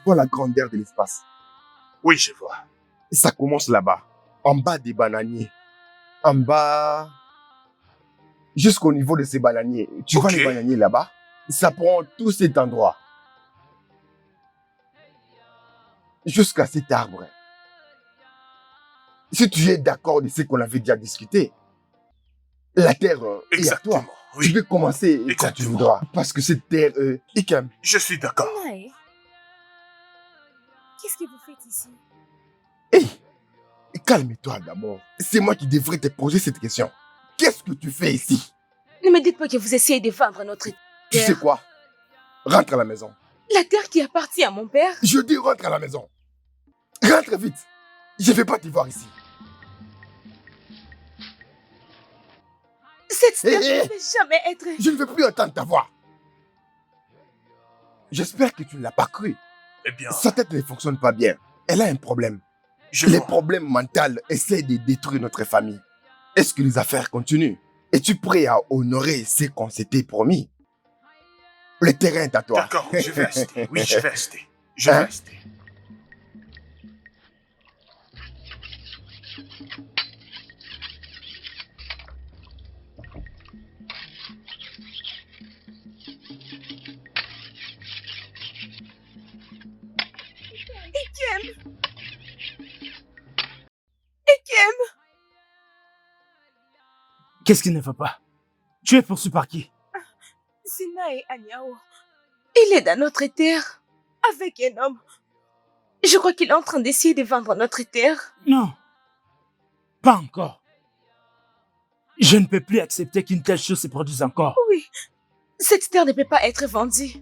vois la grandeur de l'espace. Oui, je vois. Ça commence là-bas, en bas des bananiers. En bas, jusqu'au niveau de ces bananiers. Tu vois les bananiers là-bas? Ça prend tout cet endroit. Jusqu'à cet arbre. Si tu es d'accord de ce qu'on avait déjà discuté, la terre est à toi. Oui. Tu peux commencer quand tu voudras. Parce que cette terre est calme. Je suis d'accord. Nae, qu'est-ce que vous faites ici? Hé, calme-toi d'abord. C'est moi qui devrais te poser cette question. Qu'est-ce que tu fais ici? Ne me dites pas que vous essayez de vendre notre terre. Tu sais quoi? Rentre à la maison. La terre qui appartient à mon père? Je dis rentre à la maison. Rentre vite. Je ne vais pas te voir ici. Cette terre ne peut jamais être... Je ne veux plus entendre ta voix. J'espère que tu ne l'as pas cru. Eh bien... Sa tête ne fonctionne pas bien. Elle a un problème. Les problèmes mentaux essaient de détruire notre famille. Est-ce que les affaires continuent? Es-tu prêt à honorer ce qu'on s'était promis? Le terrain est à toi. D'accord, je vais rester. Oui, je vais rester. Je vais rester. Ekem! Qu'est-ce qui ne va pas? Tu es poursuivi par qui? C'est Nae Anyao. Il est dans notre terre, avec un homme. Je crois qu'il est en train d'essayer de vendre notre terre. Non, pas encore. Je ne peux plus accepter qu'une telle chose se produise encore. Oui, cette terre ne peut pas être vendue.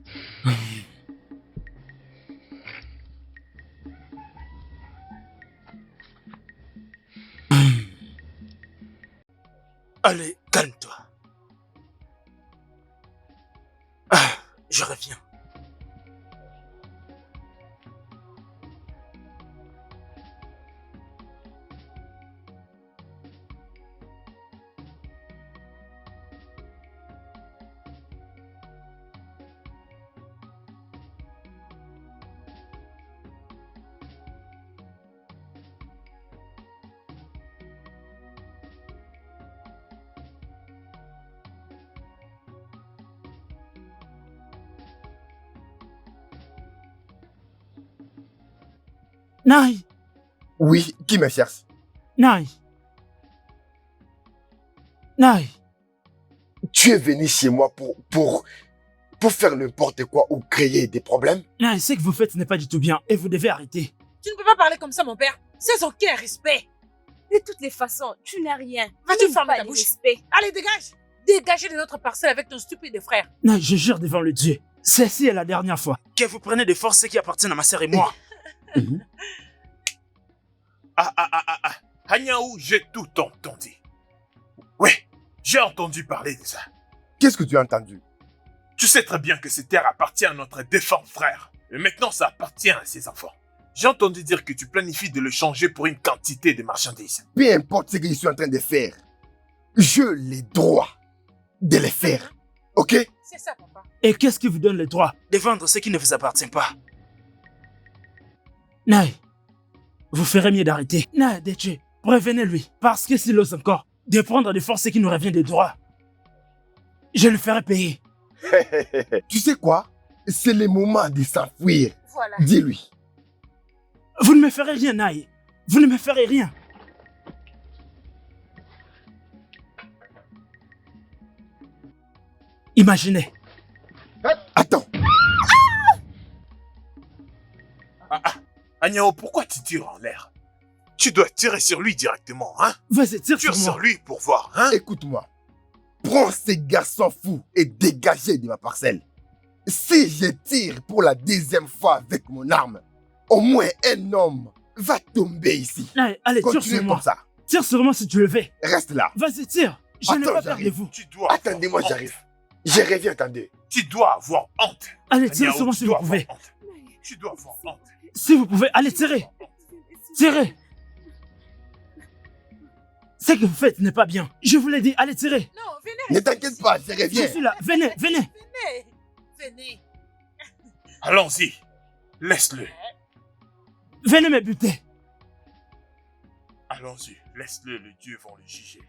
Allez, calme-toi. Je reviens. Nae! Oui, qui me cherche? Nae! Nae! Tu es venu chez moi pour faire n'importe quoi ou créer des problèmes? Nae, ce que vous faites n'est pas du tout bien et vous devez arrêter. Tu ne peux pas parler comme ça, mon père. C'est son quel respect. De toutes les façons, tu n'as rien. Vas-tu fermer ta de bouche? respect. Allez, dégage! Dégagez de notre parcelle avec ton stupide frère. Nae, je jure devant le Dieu, celle-ci est la dernière fois que vous prenez de force ce qui appartient à ma sœur et moi. Anyao, j'ai tout entendu. Oui, j'ai entendu parler de ça. Qu'est-ce que tu as entendu? Tu sais très bien que cette terre appartient à notre défunt frère. Et maintenant, ça appartient à ses enfants. J'ai entendu dire que tu planifies de le changer pour une quantité de marchandises. Peu importe ce que je suis en train de faire, j'ai le droit de le faire. Ok? C'est ça, papa. Et qu'est-ce qui vous donne le droit de vendre ce qui ne vous appartient pas? Nae, vous ferez mieux d'arrêter. Nae, Deche, prévenez-lui. Parce que s'il ose encore de prendre de force ce qui nous revient de droit, je le ferai payer. Tu sais quoi? C'est le moment de s'enfuir. Voilà. Dis-lui. Vous ne me ferez rien, Nae. Vous ne me ferez rien. Imaginez. Attends. Anyao, pourquoi tu tires en l'air? Tu dois tirer sur lui directement, hein? Vas-y, tire Tire sur moi. sur lui pour voir, hein? Écoute-moi. Prends ces garçons fous et dégagez de ma parcelle. Si je tire pour la deuxième fois avec mon arme, au moins un homme va tomber ici. Allez, tire Continue sur moi. comme ça. Tire sur moi si tu le veux. Reste là. Vas-y, tire. Je n'ai Attends, pas peur de j'arrive. vous. Tu dois Attendez-moi, avoir j'arrive. Je reviens, attendez. Tu dois avoir honte. Allez, tirez Anyao, sur moi tu si vous dois pouvez. avoir honte. Tu dois avoir honte. Si vous pouvez, allez, tirez. Tirez. Ce que vous faites n'est pas bien. Je vous l'ai dit, allez, tirez. Non, venez. Ne t'inquiète pas, je Je reviens. suis là. Venez, venez. Venez. Venez. Allons-y. Laisse-le. Venez me buter. Allons-y. Laisse-le, les dieux vont le juger.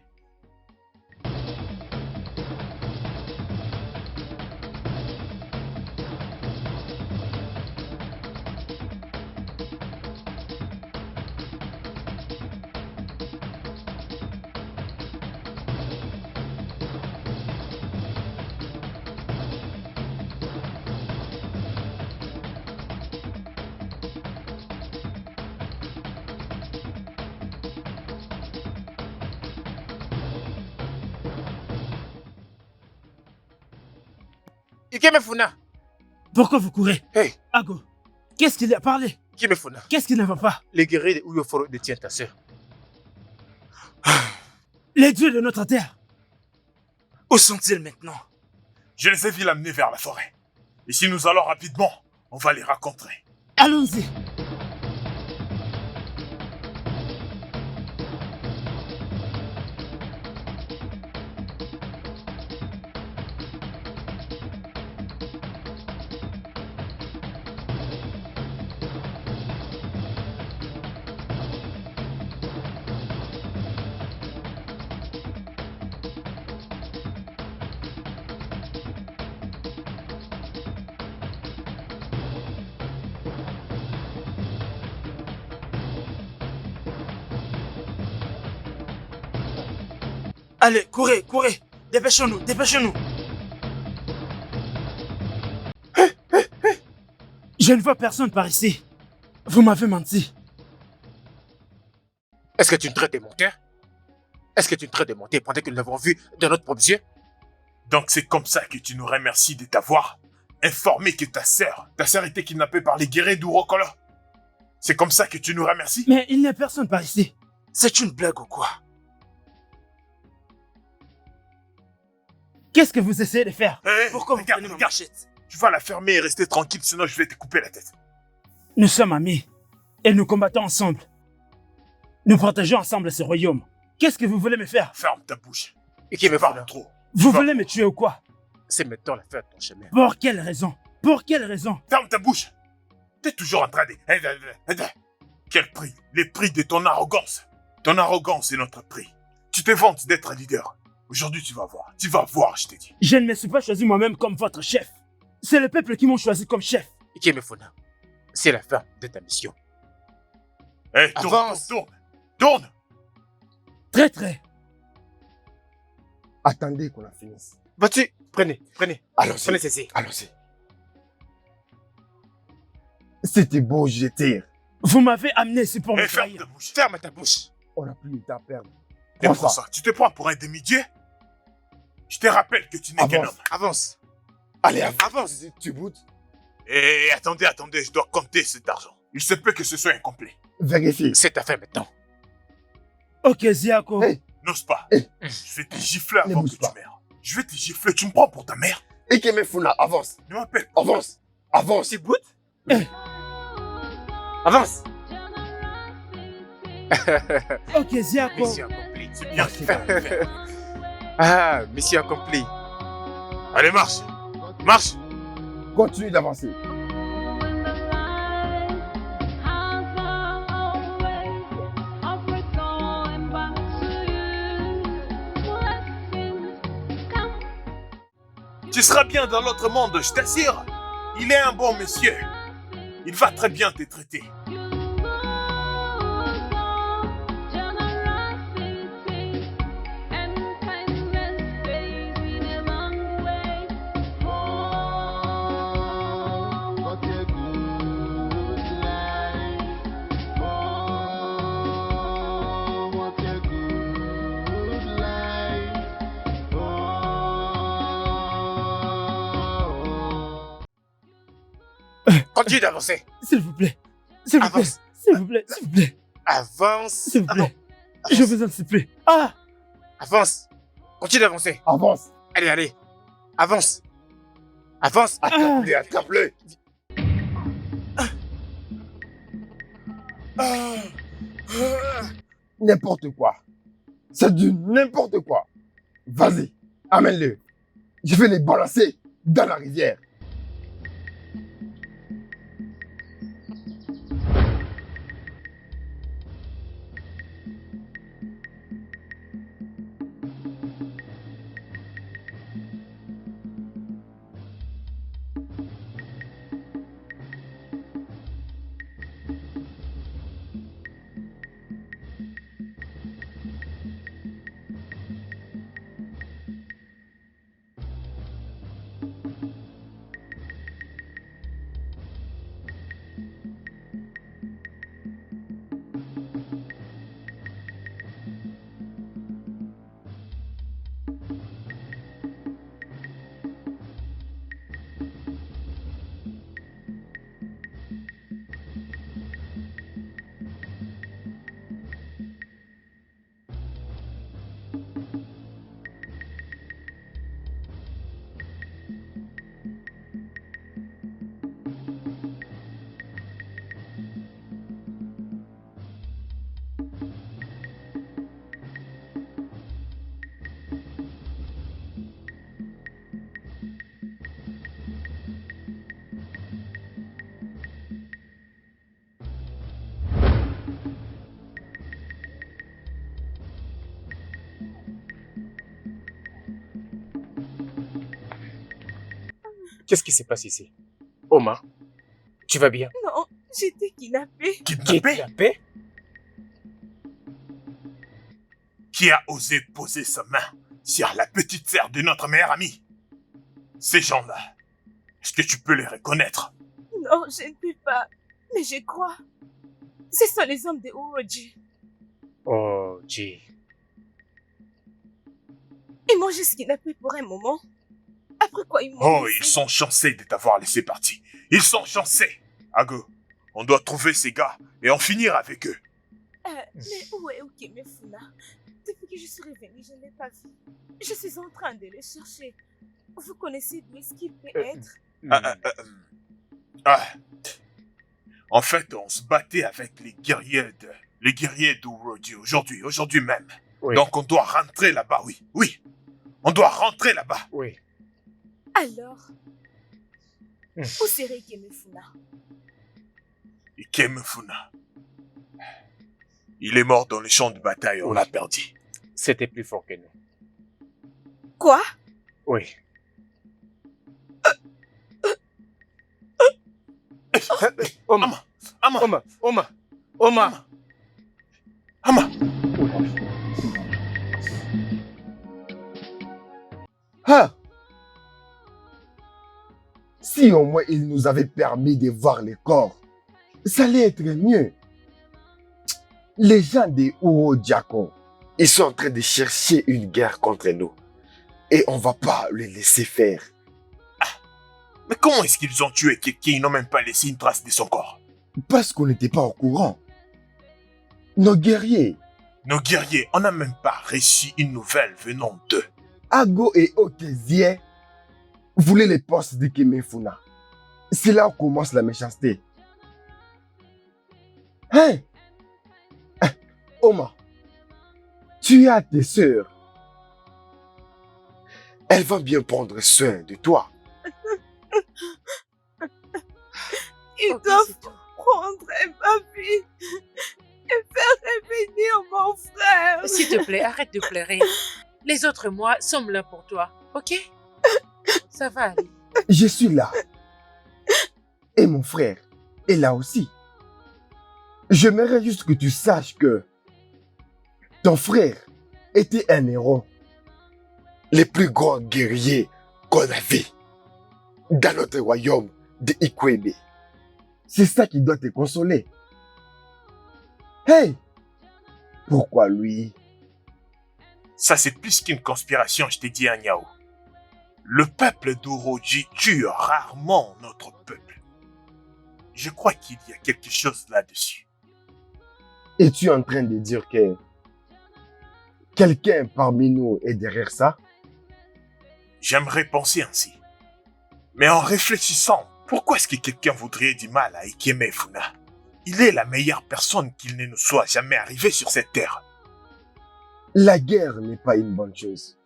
Ikemefuna. Pourquoi vous courez? Hey, Ago, qu'est-ce qu'il a parlé? Ikemefuna. Qu'est-ce qui ne va pas? Les guerriers de Uyoforo détiennent ta sœur. Les dieux de notre terre. Où sont-ils maintenant? Je les ai vus l'amener vers la forêt. Et si nous allons rapidement, on va les rencontrer. Allons-y. Allez, courez, courez. Dépêchons-nous, dépêchons-nous. Je ne vois personne par ici. Vous m'avez menti. Est-ce que tu nous traites de menteur? Est-ce que tu nous traites de menteur pendant que nous l'avons vu de notre propre yeux? Donc c'est comme ça que tu nous remercies de t'avoir informé que ta sœur était kidnappée par les guerriers d'Urokolo. C'est comme ça que tu nous remercies? Mais il n'y a personne par ici. C'est une blague ou quoi? Qu'est-ce que vous essayez de faire? Hey, Pourquoi vous regarde, prenez ma regarde. machette? Tu vas la fermer et rester tranquille, sinon je vais te couper la tête. Nous sommes amis. Et nous combattons ensemble. Nous protégeons ensemble ce royaume. Qu'est-ce que vous voulez me faire? Ferme ta bouche. Ikemefuna. Parle trop. Vous vas- voulez me tuer ou quoi? C'est maintenant la fin de ton chemin. Pour quelle raison? Pour quelle raison? Ferme ta bouche. T'es toujours en train de... Quel prix? Les prix de ton arrogance. Ton arrogance est notre prix. Tu te vantes d'être leader. Aujourd'hui, tu vas voir. Tu vas voir, je t'ai dit. Je ne me suis pas choisi moi-même comme votre chef. C'est le peuple qui m'a choisi comme chef. Ikemefuna. C'est la fin de ta mission. Hé, tourne, Avance. tourne, tourne, tourne. Très. Attendez qu'on en finisse. Vas-y, prenez, prenez. Allons-y. Prenez ceci. Allons-y. C'était beau jeter. Vous m'avez amené ici pour me Hé, ferme trahir. ta bouche. Ferme ta bouche. On n'a plus de temps à perdre. Et Prends pour ça. ça, tu te prends pour un demi-dieu? Je te rappelle que tu n'es qu'un Avance. homme. Avance. Allez, Avance. Tu boutes. Et attendez, je dois compter cet argent. Il se peut que ce soit incomplet. Vérifie. C'est ta fin maintenant. Ok, Ziako. Hey. N'ose pas. Hey. Je vais te gifler Ne avant bouge que pas. tu meurs. Je vais te gifler. Tu me prends pour ta mère? Ikemefuna, avance. Ne m'appelle pas. Avance. Avance. Tu boutes? Eh. Avance. Ok, Ziako. Mission accomplie. C'est bien. Merci. Ah, mission accomplie. Allez, marche. Marche. Continue d'avancer. Tu seras bien dans l'autre monde, je t'assure. Il est un bon monsieur. Il va très bien te traiter. Continue d'avancer. S'il vous plaît. S'il vous plaît. Avance. S'il vous plaît. S'il vous plaît. Avance. S'il vous Ah non. plaît. Je vous en supplie. Ah! Avance. Continue d'avancer. Avance. Allez, allez. Avance. Avance. Attrape-le, attrape-le. N'importe quoi. C'est du n'importe quoi. Vas-y, amène-le. Je vais les balancer dans la rivière. Qu'est-ce qui se passe ici? Oma, tu vas bien? Non, j'étais kidnappée. Kidnappé? Qui a osé poser sa main sur la petite sœur de notre meilleur ami? Ces gens-là, est-ce que tu peux les reconnaître? Non, je ne peux pas. Mais je crois. Ce sont les hommes de Uroji. Oh, G. Ils m'ont juste kidnappé pour un moment. Après quoi, ils m'ont Oh, laissé. ils sont chanceux de t'avoir laissé partir. Ils sont chanceux. Ago, on doit trouver ces gars et en finir avec eux. Mais où est Ukemefuna? Depuis que je suis revenue, je ne l'ai pas vu. Je suis en train de le chercher. Vous connaissez d'où est-ce qu'il peut être? En fait, on se battait avec les guerriers d'Uroji aujourd'hui même. Oui. Donc on doit rentrer là-bas, oui. On doit rentrer là-bas. Oui. Alors, où serait Ukemefuna? Ikemefuna. Il est mort dans les champs de bataille, on l'a perdu. C'était plus fort que nous. Quoi? Oui. Oma, Ama, Oma. Ama. Ah! Si au moins il nous avait permis de voir les corps, ça allait être mieux. Les gens des Urojiako, ils sont en train de chercher une guerre contre nous. Et on va pas les laisser faire. Mais comment est-ce qu'ils ont tué quelqu'un? Ils n'ont même pas laissé une trace de son corps. Parce qu'on n'était pas au courant. Nos guerriers, Nos guerriers, on n'a même pas reçu une nouvelle venant d'eux. Ago et Okezie, voulaient les postes de Kemefuna. C'est là où commence la méchanceté. Hein? Oma, tu as tes sœurs. Elles vont bien prendre soin de toi. Ils Ok, doivent c'est tout. prendre ma fille et faire revenir mon frère. S'il te plaît, arrête de pleurer. Les autres mois sommes là pour toi, ok? Ça va aller. Je suis là. Et mon frère est là aussi. J'aimerais juste que tu saches que ton frère était un héros. Les plus grands guerriers qu'on avait dans notre royaume de Ikwebe. C'est ça qui doit te consoler. Hey! Pourquoi lui? Ça, c'est plus qu'une conspiration, je t'ai dit, Agnao. Le peuple d'Uroji tue rarement notre peuple. Je crois qu'il y a quelque chose là-dessus. Es-tu en train de dire que quelqu'un parmi nous est derrière ça? J'aimerais penser ainsi. Mais en réfléchissant, pourquoi est-ce que quelqu'un voudrait du mal à Ikemefuna? Il est la meilleure personne qu'il ne nous soit jamais arrivé sur cette terre. La guerre n'est pas une bonne chose.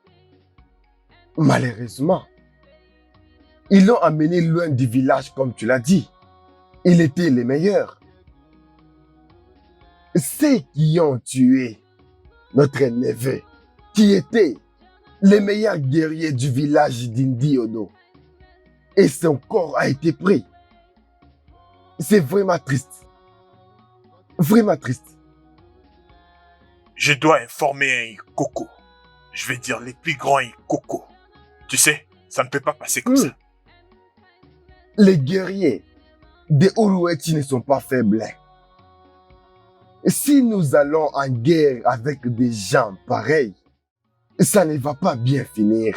Malheureusement, ils l'ont amené loin du village comme tu l'as dit. Il était les meilleurs. Ceux qui ont tué notre neveu, qui était le meilleur guerrier du village d'Indiono, et son corps a été pris. C'est vraiment triste. Vraiment triste. Je dois informer un Ikoko. Je vais dire les plus grands Ikoko. Tu sais, ça ne peut pas passer comme ça. Les guerriers des Urueti ne sont pas faibles. Si nous allons en guerre avec des gens pareils, ça ne va pas bien finir.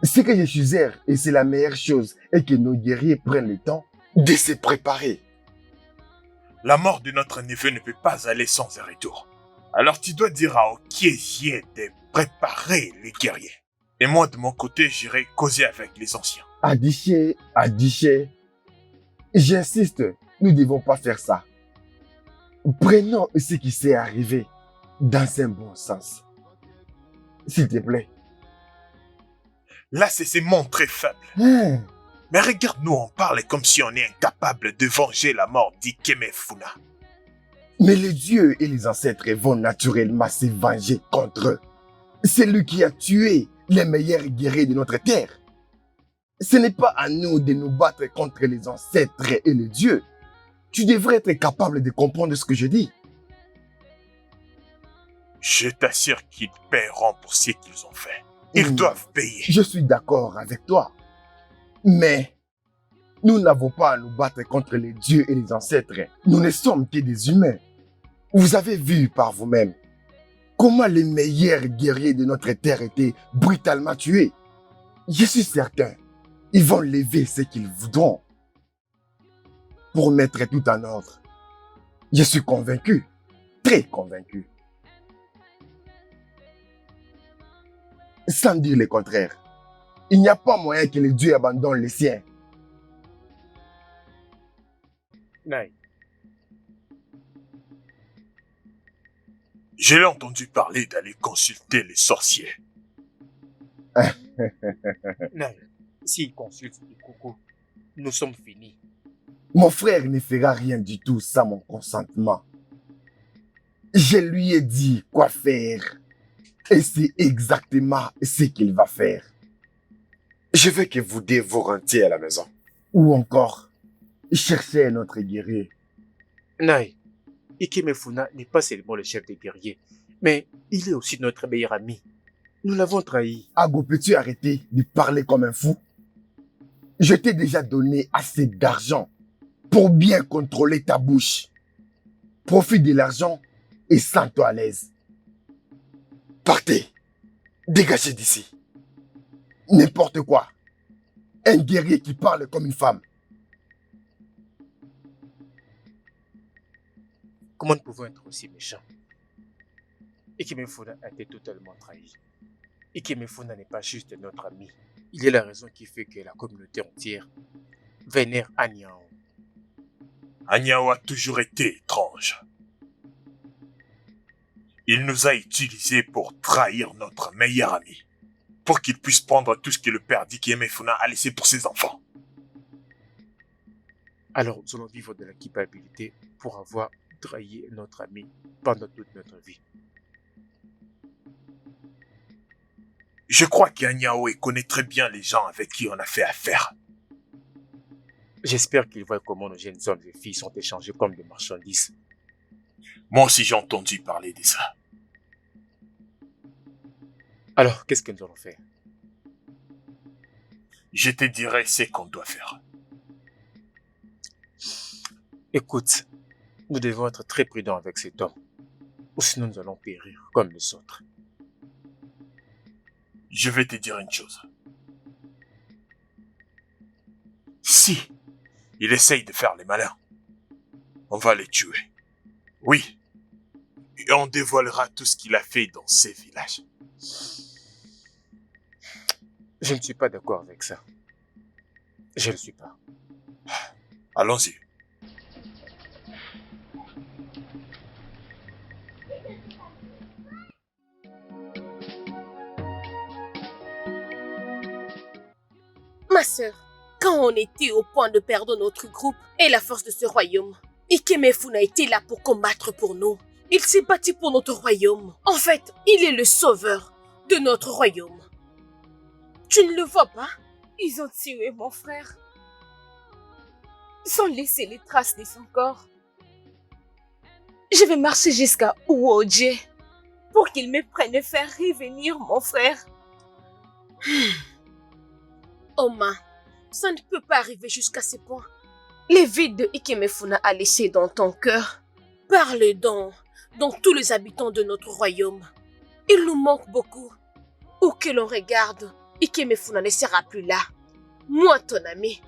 Ce que je suggère, et c'est la meilleure chose, est que nos guerriers prennent le temps de se préparer. La mort de notre neveu ne peut pas aller sans un retour. Alors tu dois dire à Okiezie de préparer les guerriers. Et moi, de mon côté, j'irai causer avec les anciens. Adiché, j'insiste, nous ne devons pas faire ça. Prenons ce qui s'est arrivé dans un bon sens. S'il te plaît. Là, c'est se montrer faible. Hein? Mais regarde-nous, on parle comme si on est incapable de venger la mort d'Ikemefuna. Mais les dieux et les ancêtres vont naturellement se venger contre eux. C'est lui qui a tué les meilleurs guerriers de notre terre. Ce n'est pas à nous de nous battre contre les ancêtres et les dieux. Tu devrais être capable de comprendre ce que je dis. Je t'assure qu'ils paieront pour ce qu'ils ont fait. Ils doivent payer. Je suis d'accord avec toi. Mais nous n'avons pas à nous battre contre les dieux et les ancêtres. Nous ne sommes que des humains. Vous avez vu par vous-même comment les meilleurs guerriers de notre terre étaient brutalement tués. Je suis certain, ils vont lever ce qu'ils voudront pour mettre tout en ordre. Je suis convaincu, très convaincu. Sans dire le contraire, il n'y a pas moyen que les dieux abandonnent les siens. Naï, Je l'ai entendu parler d'aller consulter les sorciers. Naï, s'il consulte du coucou, nous sommes finis. Mon frère ne fera rien du tout sans mon consentement. Je lui ai dit quoi faire. Et c'est exactement ce qu'il va faire. Je veux que vous deux vous rentiez à la maison. Ou encore, cherchez notre guerrier. Naï, Ikemefuna n'est pas seulement le chef des guerriers, mais il est aussi notre meilleur ami. Nous l'avons trahi. Ago, peux-tu arrêter de parler comme un fou? Je t'ai déjà donné assez d'argent pour bien contrôler ta bouche. Profite de l'argent et sens-toi à l'aise. Partez. Dégagez d'ici. N'importe quoi. Un guerrier qui parle comme une femme. Comment nous pouvons être aussi méchants? Ikemefuna a été totalement trahi. Ikemefuna n'est pas juste notre ami. Il est la raison qui fait que la communauté entière vénère Anyao. Anyao a toujours été étrange. Il nous a utilisés pour trahir notre meilleur ami, pour qu'il puisse prendre tout ce que le père d'Ikemefuna a laissé pour ses enfants. Alors nous allons vivre de la culpabilité pour avoir trahi notre ami pendant toute notre vie. Je crois qu'Anyao connaît très bien les gens avec qui on a fait affaire. J'espère qu'il voit comment nos jeunes hommes et filles sont échangés comme des marchandises. Moi aussi j'ai entendu parler de ça. Alors, qu'est-ce que nous allons faire? Je te dirai ce qu'on doit faire. Écoute, nous devons être très prudents avec cet homme, ou sinon nous allons périr comme les autres. Je vais te dire une chose. Si il essaye de faire les malins, on va les tuer. Oui. Et on dévoilera tout ce qu'il a fait dans ces villages. Je ne suis pas d'accord avec ça. Je ne le suis pas. Allons-y. Ma sœur, quand on était au point de perdre notre groupe et la force de ce royaume, Ikemefuna était là pour combattre pour nous. Il s'est battu pour notre royaume. En fait, il est le sauveur de notre royaume. Tu ne le vois pas? Ils ont tué mon frère sans laisser les traces de son corps. Je vais marcher jusqu'à Uoje pour qu'il me prenne et faire revenir mon frère. Oma, ça ne peut pas arriver jusqu'à ce point. Les vides de Ikemefuna a laissé dans ton cœur. Parle donc tous les habitants de notre royaume. Il nous manque beaucoup. Où que l'on regarde, Ikemefuna ne sera plus là. Moi, ton ami,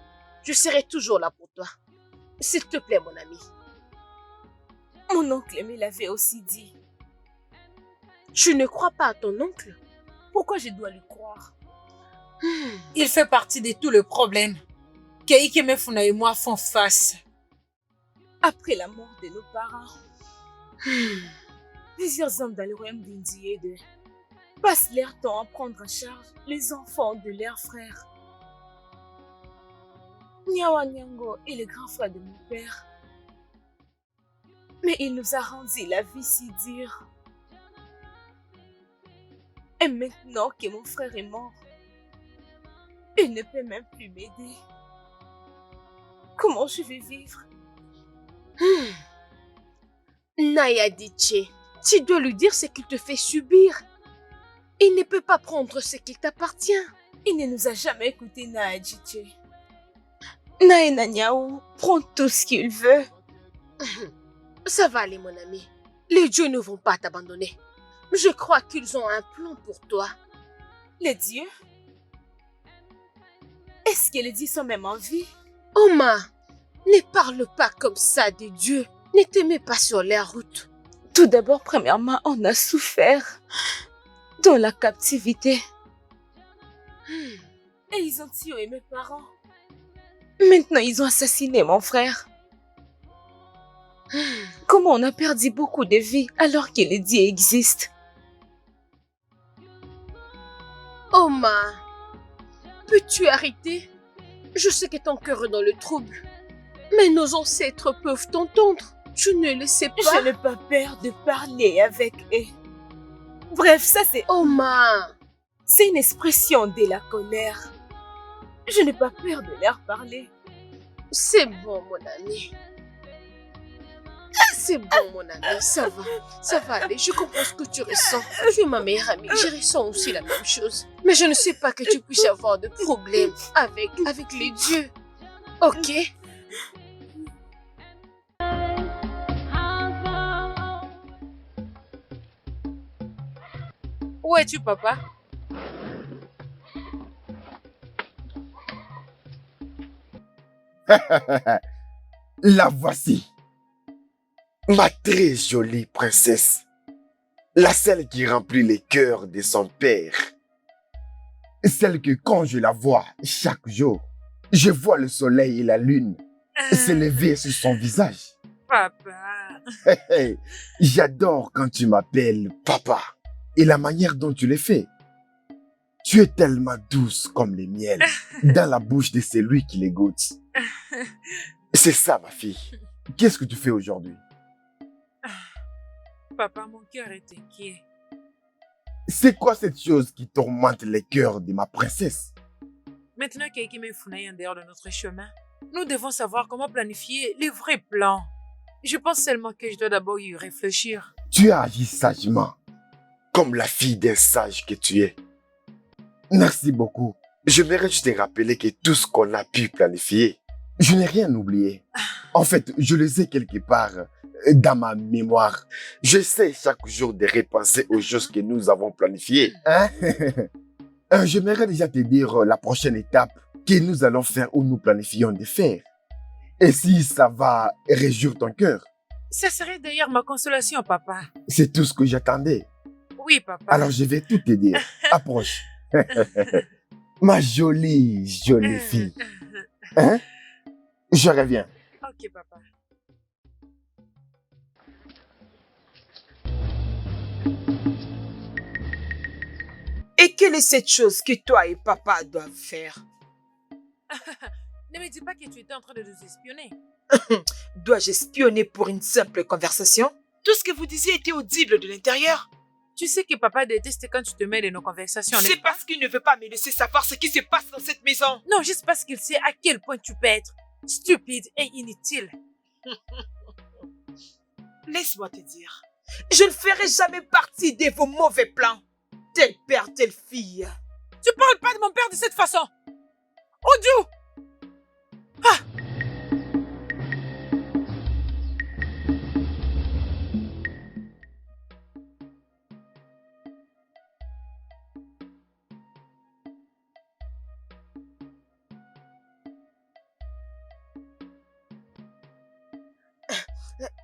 je serai toujours là pour toi. S'il te plaît, mon ami. Mon oncle me l'avait aussi dit. Tu ne crois pas à ton oncle? Pourquoi je dois lui croire? Il fait partie de tout le problème que Ikemefuna et moi font face. Après la mort de nos parents, plusieurs hommes dans le royaume d'Indiede passent leur temps à prendre en charge les enfants de leurs frères. Nyawa Nyango est le grand frère de mon père. Mais il nous a rendu la vie si dure. Et maintenant que mon frère est mort, Il ne peut même plus m'aider. Comment je vais vivre? Naya Diche, tu dois lui dire ce qu'il te fait subir. Il ne peut pas prendre ce qui t'appartient. Il ne nous a jamais écouté, Naadjiche. Naina Niaou prend tout ce qu'il veut. Ça va aller, mon ami. Les dieux ne vont pas t'abandonner. Je crois qu'ils ont un plan pour toi. Les dieux? Est-ce que les dieux sont même en vie? Oma, ne parle pas comme ça des dieux. Ne te mets pas sur la route. Tout d'abord, premièrement, on a souffert dans la captivité. Et ils ont tué mes parents. Maintenant, ils ont assassiné mon frère. Comment on a perdu beaucoup de vies alors que les dieux existent? Oma, peux-tu arrêter? Je sais que ton cœur est dans le trouble. Mais nos ancêtres peuvent t'entendre. Tu ne le sais pas. Je n'ai pas peur de parler avec eux. Bref, ça c'est... Oma, c'est une expression de la colère. Je n'ai pas peur de leur parler. c'est bon, mon ami. C'est bon, mon ami, ça va aller. Je comprends ce que tu ressens. Tu es ma meilleure amie, je ressens aussi la même chose. Mais je ne sais pas que tu puisses avoir de problèmes avec les dieux. Ok? Où es-tu, papa? La voici. Ma très jolie princesse. La seule qui remplit les cœurs de son père. Celle que quand je la vois chaque jour, je vois le soleil et la lune s'élever sur son visage. Papa. Hey, j'adore quand tu m'appelles papa et la manière dont tu le fais. Tu es tellement douce comme le miel dans la bouche de celui qui les goûte. C'est ça, ma fille. Qu'est-ce que tu fais aujourd'hui? Papa, mon cœur est inquiet. C'est quoi cette chose qui tourmente les cœurs de ma princesse? Maintenant qu'Ekime Funa est en dehors de notre chemin, nous devons savoir comment planifier les vrais plans. Je pense seulement que je dois d'abord y réfléchir. Tu as agi sagement, comme la fille d'un sage que tu es. Merci beaucoup. J'aimerais juste te rappeler que tout ce qu'on a pu planifier, je n'ai rien oublié. En fait, je le sais quelque part dans ma mémoire. J'essaie chaque jour de repenser aux choses que nous avons planifiées. Hein? J'aimerais déjà te dire la prochaine étape que nous allons faire ou nous planifions de faire. Et si ça va réjouir ton cœur? Ça serait d'ailleurs ma consolation, papa. C'est tout ce que j'attendais. Oui, papa. Alors je vais tout te dire. Approche. Ma jolie fille. Hein? Je reviens. Ok, papa. Et quelle est cette chose que toi et papa doivent faire? Ne me dis pas que tu étais en train de nous espionner. Dois-je espionner pour une simple conversation? Tout ce que vous disiez était audible de l'intérieur. Tu sais que papa déteste quand tu te mêles de nos conversations. C'est parce qu'il ne veut pas me laisser savoir ce qui se passe dans cette maison. Non, juste parce qu'il sait à quel point tu peux être stupide et inutile. Laisse-moi te dire, je ne ferai jamais partie de vos mauvais plans. Tel père, telle fille. Tu parles pas de mon père de cette façon. Oh Dieu! Ah!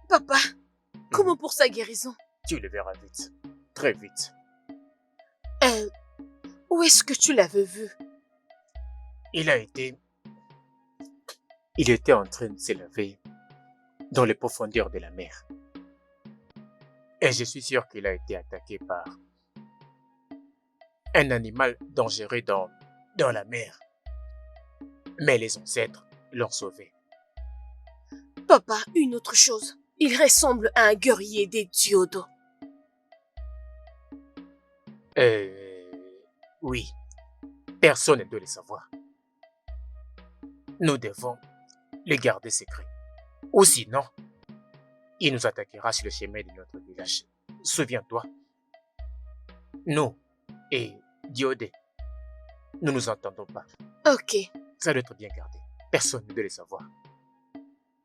Papa, comment pour sa guérison? Tu le verras vite. Très vite. Où est-ce que tu l'avais vu? Il était en train de s'élever dans les profondeurs de la mer. Et je suis sûr qu'il a été attaqué par un animal dangereux dans la mer. Mais les ancêtres l'ont sauvé. Papa, une autre chose. Il ressemble à un guerrier des Diodo. Oui. Personne ne doit le savoir. Nous devons le garder secret. Ou sinon, il nous attaquera sur le chemin de notre village. Souviens-toi, nous et Diodé, nous nous entendons pas. Ok. Ça doit être bien gardé. Personne ne doit le savoir.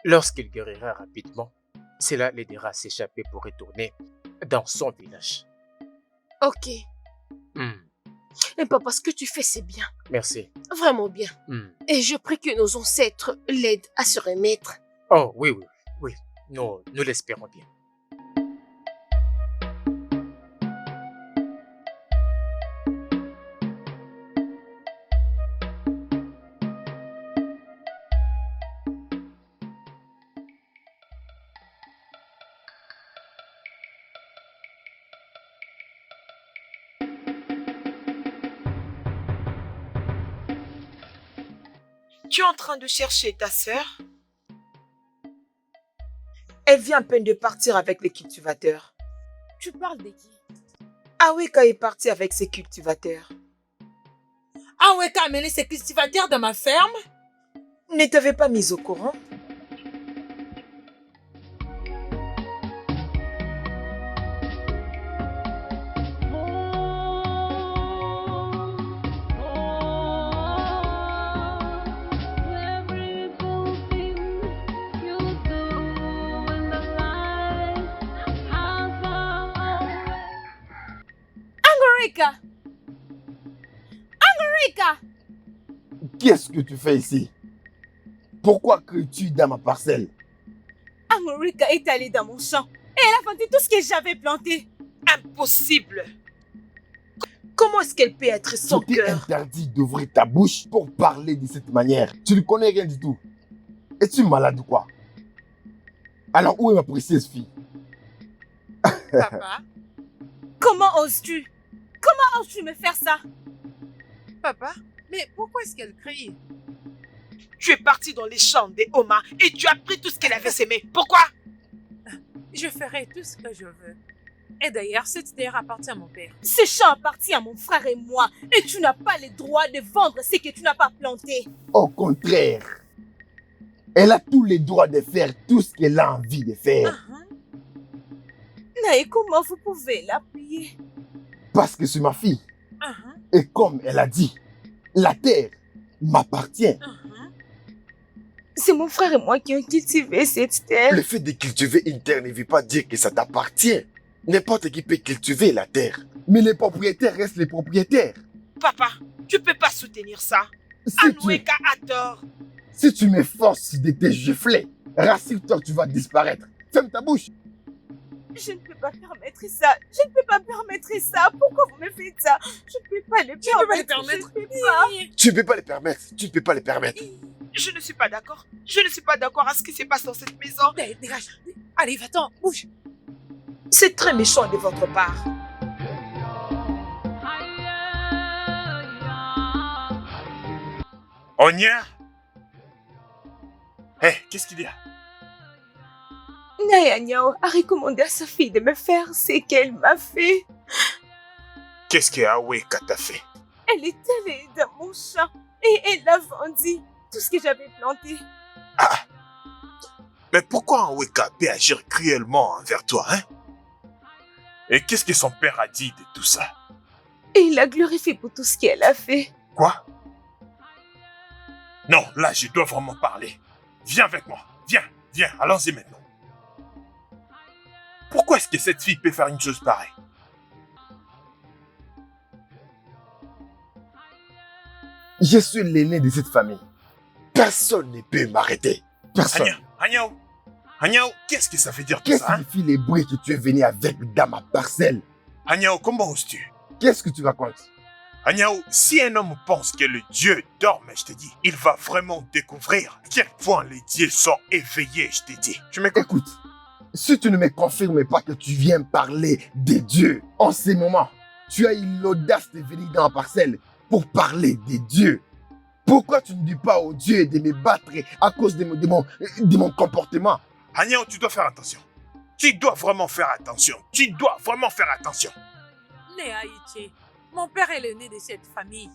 Lorsqu'il guérira rapidement, cela l'aidera à s'échapper pour retourner dans son village. Ok. Hmm, Et papa, ce que tu fais, c'est bien. Merci. Vraiment bien. Hmm. Et je prie que nos ancêtres l'aident à se remettre. Oh oui, oui, oui. Nous l'espérons bien. Tu es en train de chercher ta sœur? Elle vient à peine de partir avec les cultivateurs. Tu parles de qui? Aweka est partie avec ses cultivateurs. Aweka a amené ses cultivateurs dans ma ferme? Ne t'avais pas mise au courant? Angorika! Angorika! Qu'est-ce que tu fais ici? Pourquoi cries-tu dans ma parcelle? Angorika est allée dans mon champ et elle a vendu tout ce que j'avais planté. Impossible! Comment est-ce qu'elle peut être sans Je t'ai cœur? interdit d'ouvrir ta bouche pour parler de cette manière. Tu ne connais rien du tout. Es-tu malade ou quoi? Alors où est ma précieuse fille? Papa? Comment oses-tu? Comment oses-tu me faire ça? Papa? Mais pourquoi est-ce qu'elle crie? Tu es parti dans les champs des Oma et tu as pris tout ce qu'elle avait semé. Pourquoi? Je ferai tout ce que je veux. Et d'ailleurs, cette terre appartient à mon père. Ce champ appartient à mon frère et moi et tu n'as pas le droit de vendre ce que tu n'as pas planté. Au contraire, elle a tous les droits de faire tout ce qu'elle a envie de faire. Mais comment vous pouvez l'appuyer? Parce que c'est ma fille. Et comme elle a dit, la terre m'appartient. C'est mon frère et moi qui ont cultivé cette terre. Le fait de cultiver une terre ne veut pas dire que ça t'appartient. N'importe qui peut cultiver la terre. Mais les propriétaires restent les propriétaires. Papa, tu peux pas soutenir ça. Aweka a tort. Si tu me forces de te gifler, rassure-toi que tu vas disparaître. Ferme ta bouche. Je ne peux pas permettre ça. Je ne peux pas permettre ça. Pourquoi vous me faites ça? Je ne peux pas le permettre. Tu peux pas le permettre. Je ne peux pas. Tu ne peux pas le permettre. Tu ne peux pas le permettre. Je ne suis pas d'accord. Je ne suis pas d'accord à ce qui se passe dans cette maison. Dégage. Allez, va-t'en, bouge. C'est très méchant de votre part. Onya? Hé, qu'est-ce qu'il y a? Naya Nyao a recommandé à sa fille de me faire ce qu'elle m'a fait. Qu'est-ce que Aweka t'a fait? Elle est allée dans mon champ et elle a vendu tout ce que j'avais planté. Ah! Mais pourquoi Aweka peut agir cruellement envers toi, hein? Et qu'est-ce que son père a dit de tout ça? Et il l'a glorifié pour tout ce qu'elle a fait. Quoi? Non, là, je dois vraiment parler. Viens avec moi. Viens, allons-y maintenant. Pourquoi est-ce que cette fille peut faire une chose pareille? Je suis l'aîné de cette famille. Personne ne peut m'arrêter. Personne. Agnao, qu'est-ce que ça veut dire tout Qu'est-ce ça, qui signifie les bruits que tu es venu avec dans ma parcelle? Agnao, comment oses-tu? Qu'est-ce que tu racontes? Agnao, si un homme pense que le Dieu dorme, je te dis, il va vraiment découvrir à quel point les dieux sont éveillés, je te dis. Tu m'écoutes? Écoute, si tu ne me confirmes pas que tu viens parler des dieux, en ces moments, tu as eu l'audace de venir dans ma parcelle pour parler des dieux. Pourquoi tu ne dis pas aux dieux de me battre à cause de mon comportement? Agnao, tu dois faire attention. Tu dois vraiment faire attention. Néa Iti, mon père est l'aîné de cette famille.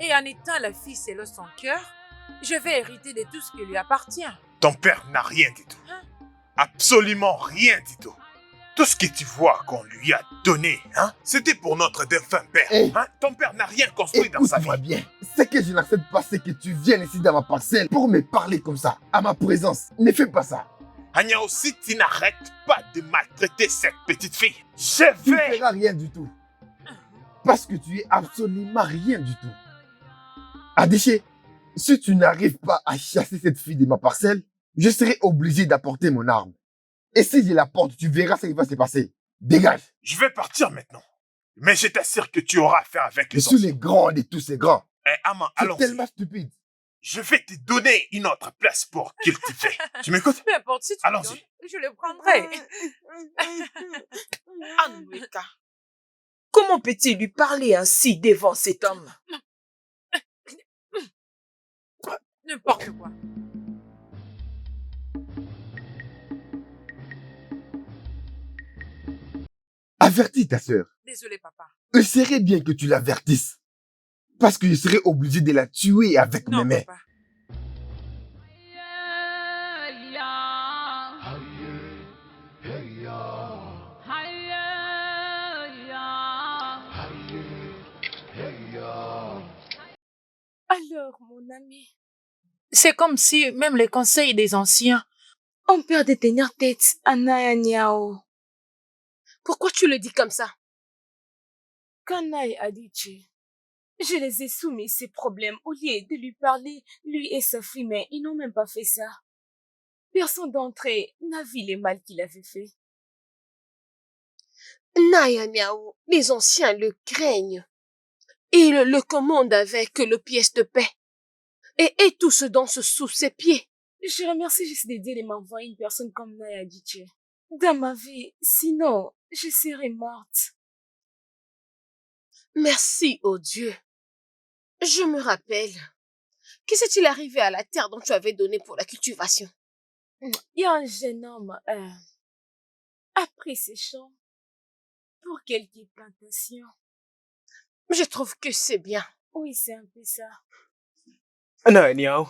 Et en étant la fille seule de son cœur, je vais hériter de tout ce qui lui appartient. Ton père n'a rien du tout. Hein? Absolument rien du tout. Tout ce que tu vois qu'on lui a donné, hein, c'était pour notre défunt père. Eh. Hein? Ton père n'a rien construit dans sa vie. Écoute-moi bien. Ce que je n'accepte pas, c'est que tu viennes ici dans ma parcelle pour me parler comme ça, à ma présence. Ne fais pas ça. Agnao, si tu n'arrêtes pas de maltraiter cette petite fille, je Tu ne vais... feras rien du tout. Parce que tu es absolument rien du tout. Adéché, si tu n'arrives pas à chasser cette fille de ma parcelle, je serai obligé d'apporter mon arme. Et si je la porte, tu verras ce qui va se passer. Dégage. Je vais partir maintenant. Mais je t'assure que tu auras affaire avec Je les suis anciens. le grand de tous ces grands. Eh, Ama, C'est allons-y. tellement stupide. Je vais te donner une autre place pour cultiver. Tu m'écoutes? Peu importe si tu me Allons-y. donnes, je le prendrai. Anoueka, comment peut-il lui parler ainsi devant cet homme? N'importe quoi. Avertis ta sœur. Désolé, papa. Il serait bien que tu l'avertisses. Parce que je serai obligé de la tuer avec Non, mes mains. papa. Alors, mon ami, C'est comme si même les conseils des anciens... on perd de tenir tête à Naya Niao. Pourquoi tu le dis comme ça? Quand Naya a dit je les ai soumis ces problèmes au lieu de lui parler, lui et sa fille, mais ils n'ont même pas fait ça. Personne d'entre eux n'a vu les mal qu'il avait fait. Naya Niao, les anciens le craignent. Ils le commandent avec le pièce de paix. Et tout se danse sous ses pieds. Je remercie juste de Dieu de m'envoyer une personne comme Naya Diche dans ma vie, sinon je serais morte. Merci, oh Dieu. Je me rappelle. Qu'est-ce qui est arrivé à la terre dont tu avais donné pour la cultivation? Il y a un jeune homme a pris ses champs pour quelques plantations. Je trouve que c'est bien. Oui, c'est un peu ça. Ananiao,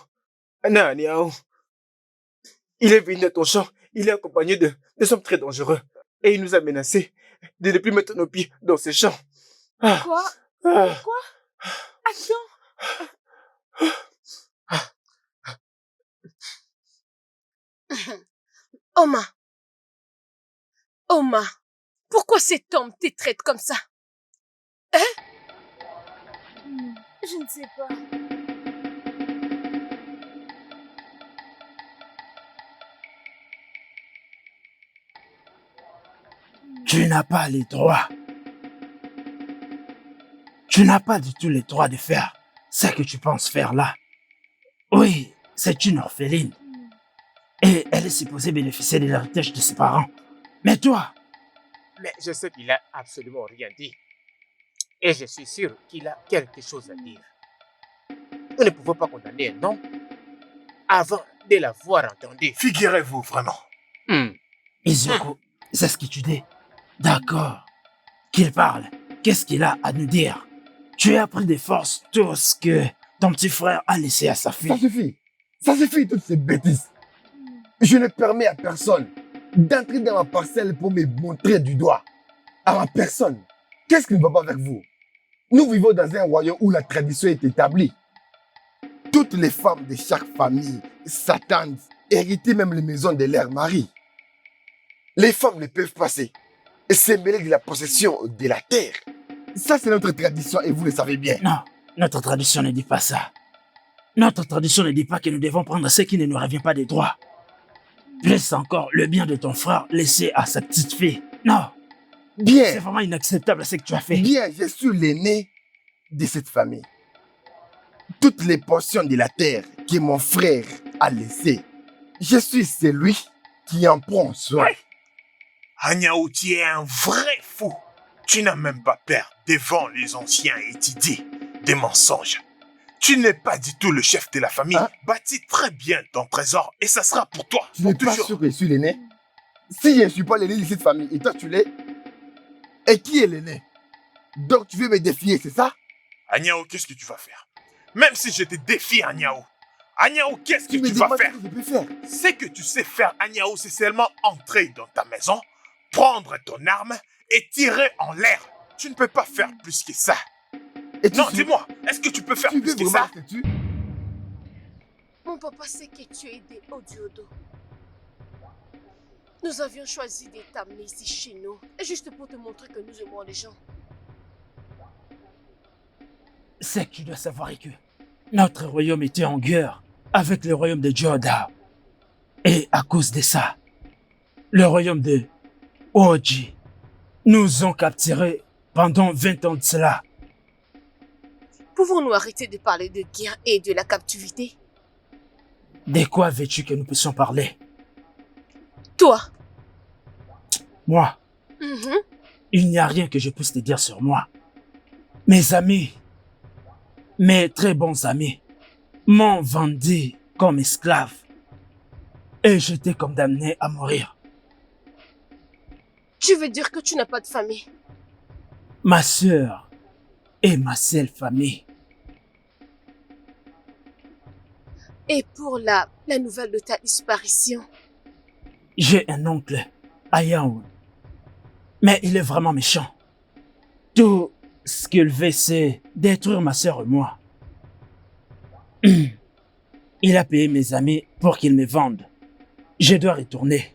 il est venu à ton champ, il est accompagné de hommes très dangereux. Et il nous a menacés de ne plus mettre nos pieds dans ces champs. Ah, Quoi? ah, Quoi? Attends. Oma, pourquoi cet homme te traite comme ça? Hein? Je ne sais pas. Tu n'as pas les droits. Tu n'as pas du tout les droits de faire ce que tu penses faire là. Oui, c'est une orpheline. Et elle est supposée bénéficier de l'héritage de ses parents. Mais toi, mais je sais qu'il a absolument rien dit. Et je suis sûr qu'il a quelque chose à dire. Nous ne pouvons pas condamner un homme avant de l'avoir entendu. Figurez-vous vraiment. Izoko, c'est ce que tu dis. D'accord. Qu'il parle. Qu'est-ce qu'il a à nous dire? Tu as pris de force tout ce que ton petit frère a laissé à sa Ça fille. suffit. Ça suffit, toutes ces bêtises. Je ne permets à personne d'entrer dans ma parcelle pour me montrer du doigt. À ma personne. Qu'est-ce qui ne va pas avec vous? Nous vivons dans un royaume où la tradition est établie. Toutes les femmes de chaque famille s'attendent, hériter même les maisons de leur mari. Les femmes ne peuvent passer et se mêler de la possession de la terre. Ça, c'est notre tradition et vous le savez bien. Non, notre tradition ne dit pas ça. Notre tradition ne dit pas que nous devons prendre ce qui ne nous revient pas des droits. Plus encore, le bien de ton frère laissé à sa petite fille. Non, c'est Bien, vraiment inacceptable ce que tu as fait. bien, je suis l'aîné de cette famille. Toutes les portions de la terre que mon frère a laissées, je suis celui qui en prend soin. Agnao, tu es un vrai fou. Tu n'as même pas peur devant les anciens et tu dis des mensonges. Tu n'es pas du tout le chef de la famille. Hein? Bâtis très bien ton trésor et ça sera pour toi. Tu n'es Pour pas toujours. sûr que je suis l'aîné? Si je ne suis pas l'aîné de cette famille et toi tu l'es, et qui est l'aîné? Donc tu veux me défier, c'est ça? Agnao, qu'est-ce que tu vas faire? Même si je te défie, Agnao, Agnaou, qu'est-ce que Tu me tu vas demandes faire? ce que je peux faire. Ce que tu sais faire, Agnaou, c'est seulement entrer dans ta maison, prendre ton arme et tirer en l'air. Tu ne peux pas faire plus que ça. Et tu Non, sais- dis-moi, est-ce que tu peux faire Tu plus veux que vraiment ça? que tu... Mon papa sait que tu es aidé au Diodo. Nous avions choisi de t'amener ici chez nous, juste pour te montrer que nous aimons les gens. C'est que tu dois savoir que notre royaume était en guerre avec le royaume de Joda. Et à cause de ça, le royaume de Oji nous ont capturés pendant 20 ans de cela. Pouvons-nous arrêter de parler de guerre et de la captivité? De quoi veux-tu que nous puissions parler? Toi, Moi, mhm, il n'y a rien que je puisse te dire sur moi. Mes amis, mes très bons amis, m'ont vendu comme esclave. Et j'étais condamné à mourir. tu veux dire que tu n'as pas de famille? Ma sœur est ma seule famille. Et pour la nouvelle de ta disparition? J'ai un oncle, Ayaoun. Mais il est vraiment méchant. Tout ce qu'il veut, c'est détruire ma sœur et moi. Il a payé mes amis pour qu'ils me vendent. Je dois retourner.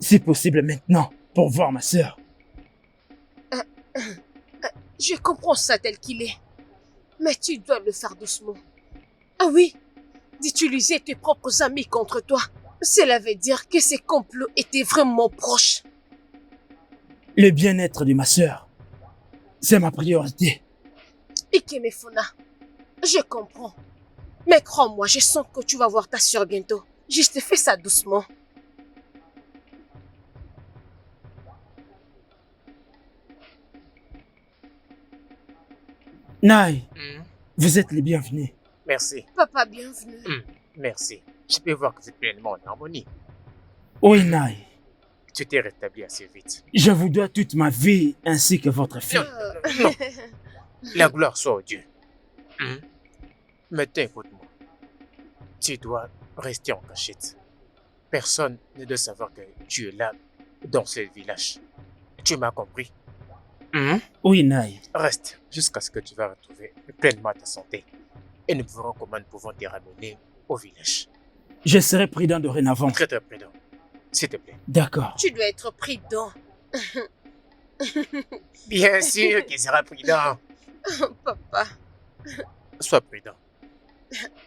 Si possible maintenant, pour voir ma sœur. Je comprends ça tel qu'il est. Mais tu dois le faire doucement. Ah oui, d'utiliser tes propres amis contre toi. Cela veut dire que ces complots étaient vraiment proches. Le bien-être de ma sœur, c'est ma priorité. Ikemefuna, je comprends. Mais crois-moi, je sens que tu vas voir ta sœur bientôt. Juste fais ça doucement. Nai, Hmm, vous êtes les bienvenus. Merci. Papa, bienvenue. Merci. Je peux voir que vous êtes pleinement en harmonie. Oui, Nai, Tu t'es rétabli assez vite. je vous dois toute ma vie ainsi que votre fille. Non. La gloire soit au Dieu. Maintenant, écoute-moi. Tu dois rester en cachette. Personne ne doit savoir que tu es là, dans ce village. Tu m'as compris? Oui, Nai. Reste jusqu'à ce que tu vas retrouver pleinement ta santé. Et nous verrons comment nous pouvons te ramener au village. Je serai prudent dorénavant. Très très prudent. S'il te plaît. D'accord. Tu dois être prudent. Bien sûr qu'il sera prudent. Papa, Sois prudent.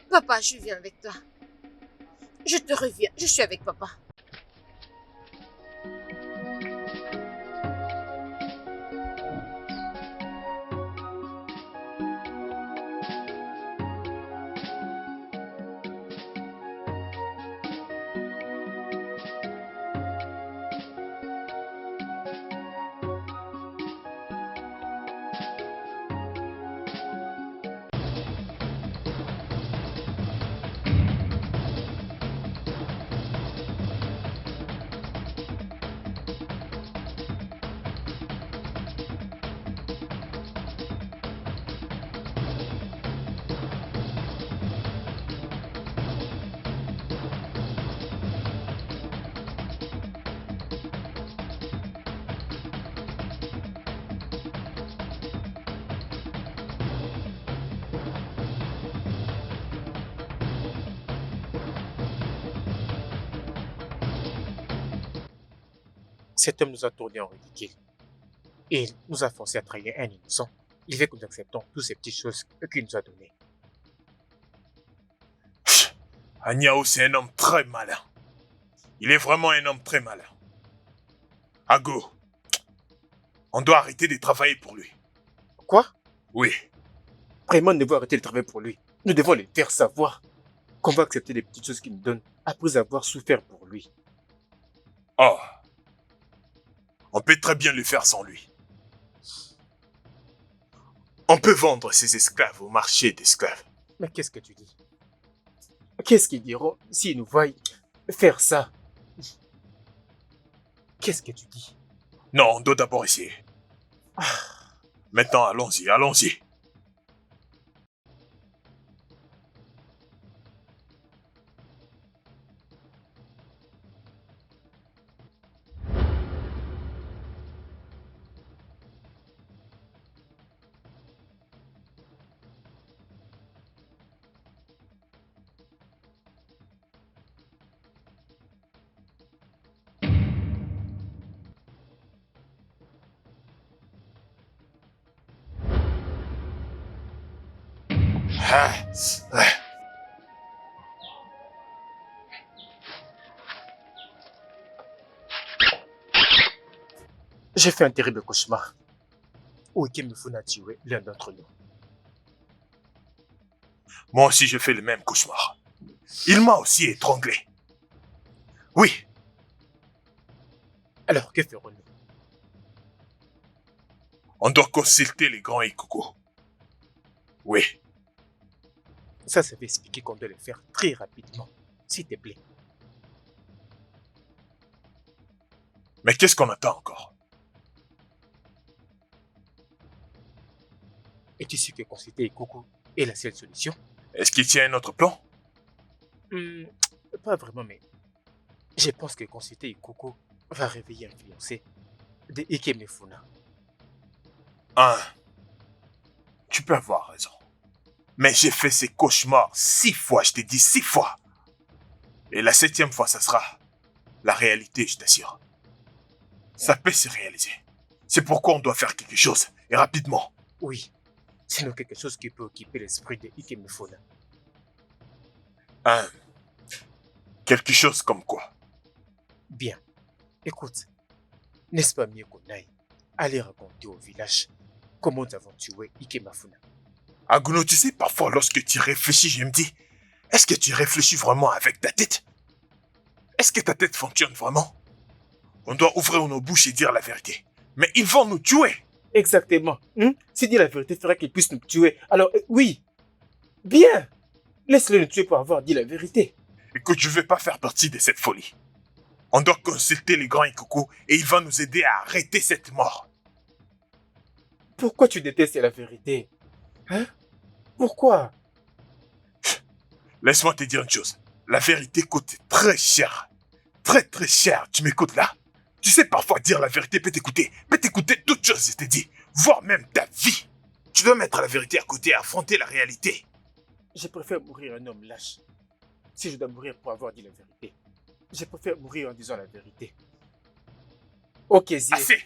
papa, je viens avec toi. Je te reviens, je suis avec papa. Cet homme nous a tourné en ridicule. Et il nous a forcé à trahir un innocent. Il veut que nous acceptons toutes ces petites choses qu'il nous a données. Agnaou, c'est un homme très malin. Il est vraiment un homme très malin. Ago, on doit arrêter de travailler pour lui. Quoi? Oui. Vraiment, nous devons arrêter de travailler pour lui. Nous devons les faire savoir qu'on va accepter les petites choses qu'il nous donne après avoir souffert pour lui. Oh. On peut très bien le faire sans lui. On peut vendre ses esclaves au marché d'esclaves. Mais qu'est-ce que tu dis? Qu'est-ce qu'ils diront s'ils nous voient faire ça? Qu'est-ce que tu dis? Non, on doit d'abord essayer. Maintenant, allons-y, allons-y. J'ai fait un terrible cauchemar où Ikemefuna a tué l'un d'entre nous. Moi aussi, j'ai fait le même cauchemar. Il m'a aussi étranglé. Oui, Alors que ferons-nous? on doit consulter les grands Ikuko. Oui, Ça veut expliquer qu'on doit le faire très rapidement. S'il te plaît. mais qu'est-ce qu'on attend encore? Es-tu sûr que consulter Ikuko est la seule solution? Est-ce qu'il tient un autre plan? Pas vraiment, mais je pense que consulter Ikuko va réveiller un fiancé de Ikemefuna. Tu peux avoir raison. Mais j'ai fait ces cauchemars 6 fois, je t'ai dit 6 fois. Et la 7e fois, ça sera la réalité, je t'assure. Ça peut se réaliser. C'est pourquoi on doit faire quelque chose, et rapidement. Oui, sinon quelque chose qui peut occuper l'esprit de Ikemefuna. Quelque chose comme quoi? Bien, écoute, n'est-ce pas mieux qu'on aille aller raconter au village comment nous avons tué Ikemefuna? Aguno, tu sais, parfois lorsque tu réfléchis, je me dis, est-ce que tu réfléchis vraiment avec ta tête? Est-ce que ta tête fonctionne vraiment? On doit ouvrir nos bouches et dire la vérité. Mais ils vont nous tuer. Exactement. Si dire la vérité ferait qu'ils puissent nous tuer, alors oui, bien, laisse-les nous tuer pour avoir dit la vérité. Écoute, je ne vais pas faire partie de cette folie. On doit consulter les grands Ikuko et ils vont nous aider à arrêter cette mort. Pourquoi tu détestes la vérité? Hein? Pourquoi? Laisse-moi te dire une chose. La vérité coûte très cher. Très très cher. Tu m'écoutes là? Tu sais, parfois dire la vérité peut t'écouter toutes choses, je t'ai dit. Voire même ta vie. Tu dois mettre la vérité à côté et affronter la réalité. Je préfère mourir un homme lâche. Si je dois mourir pour avoir dit la vérité, je préfère mourir en disant la vérité. Ok, Zie. Assez.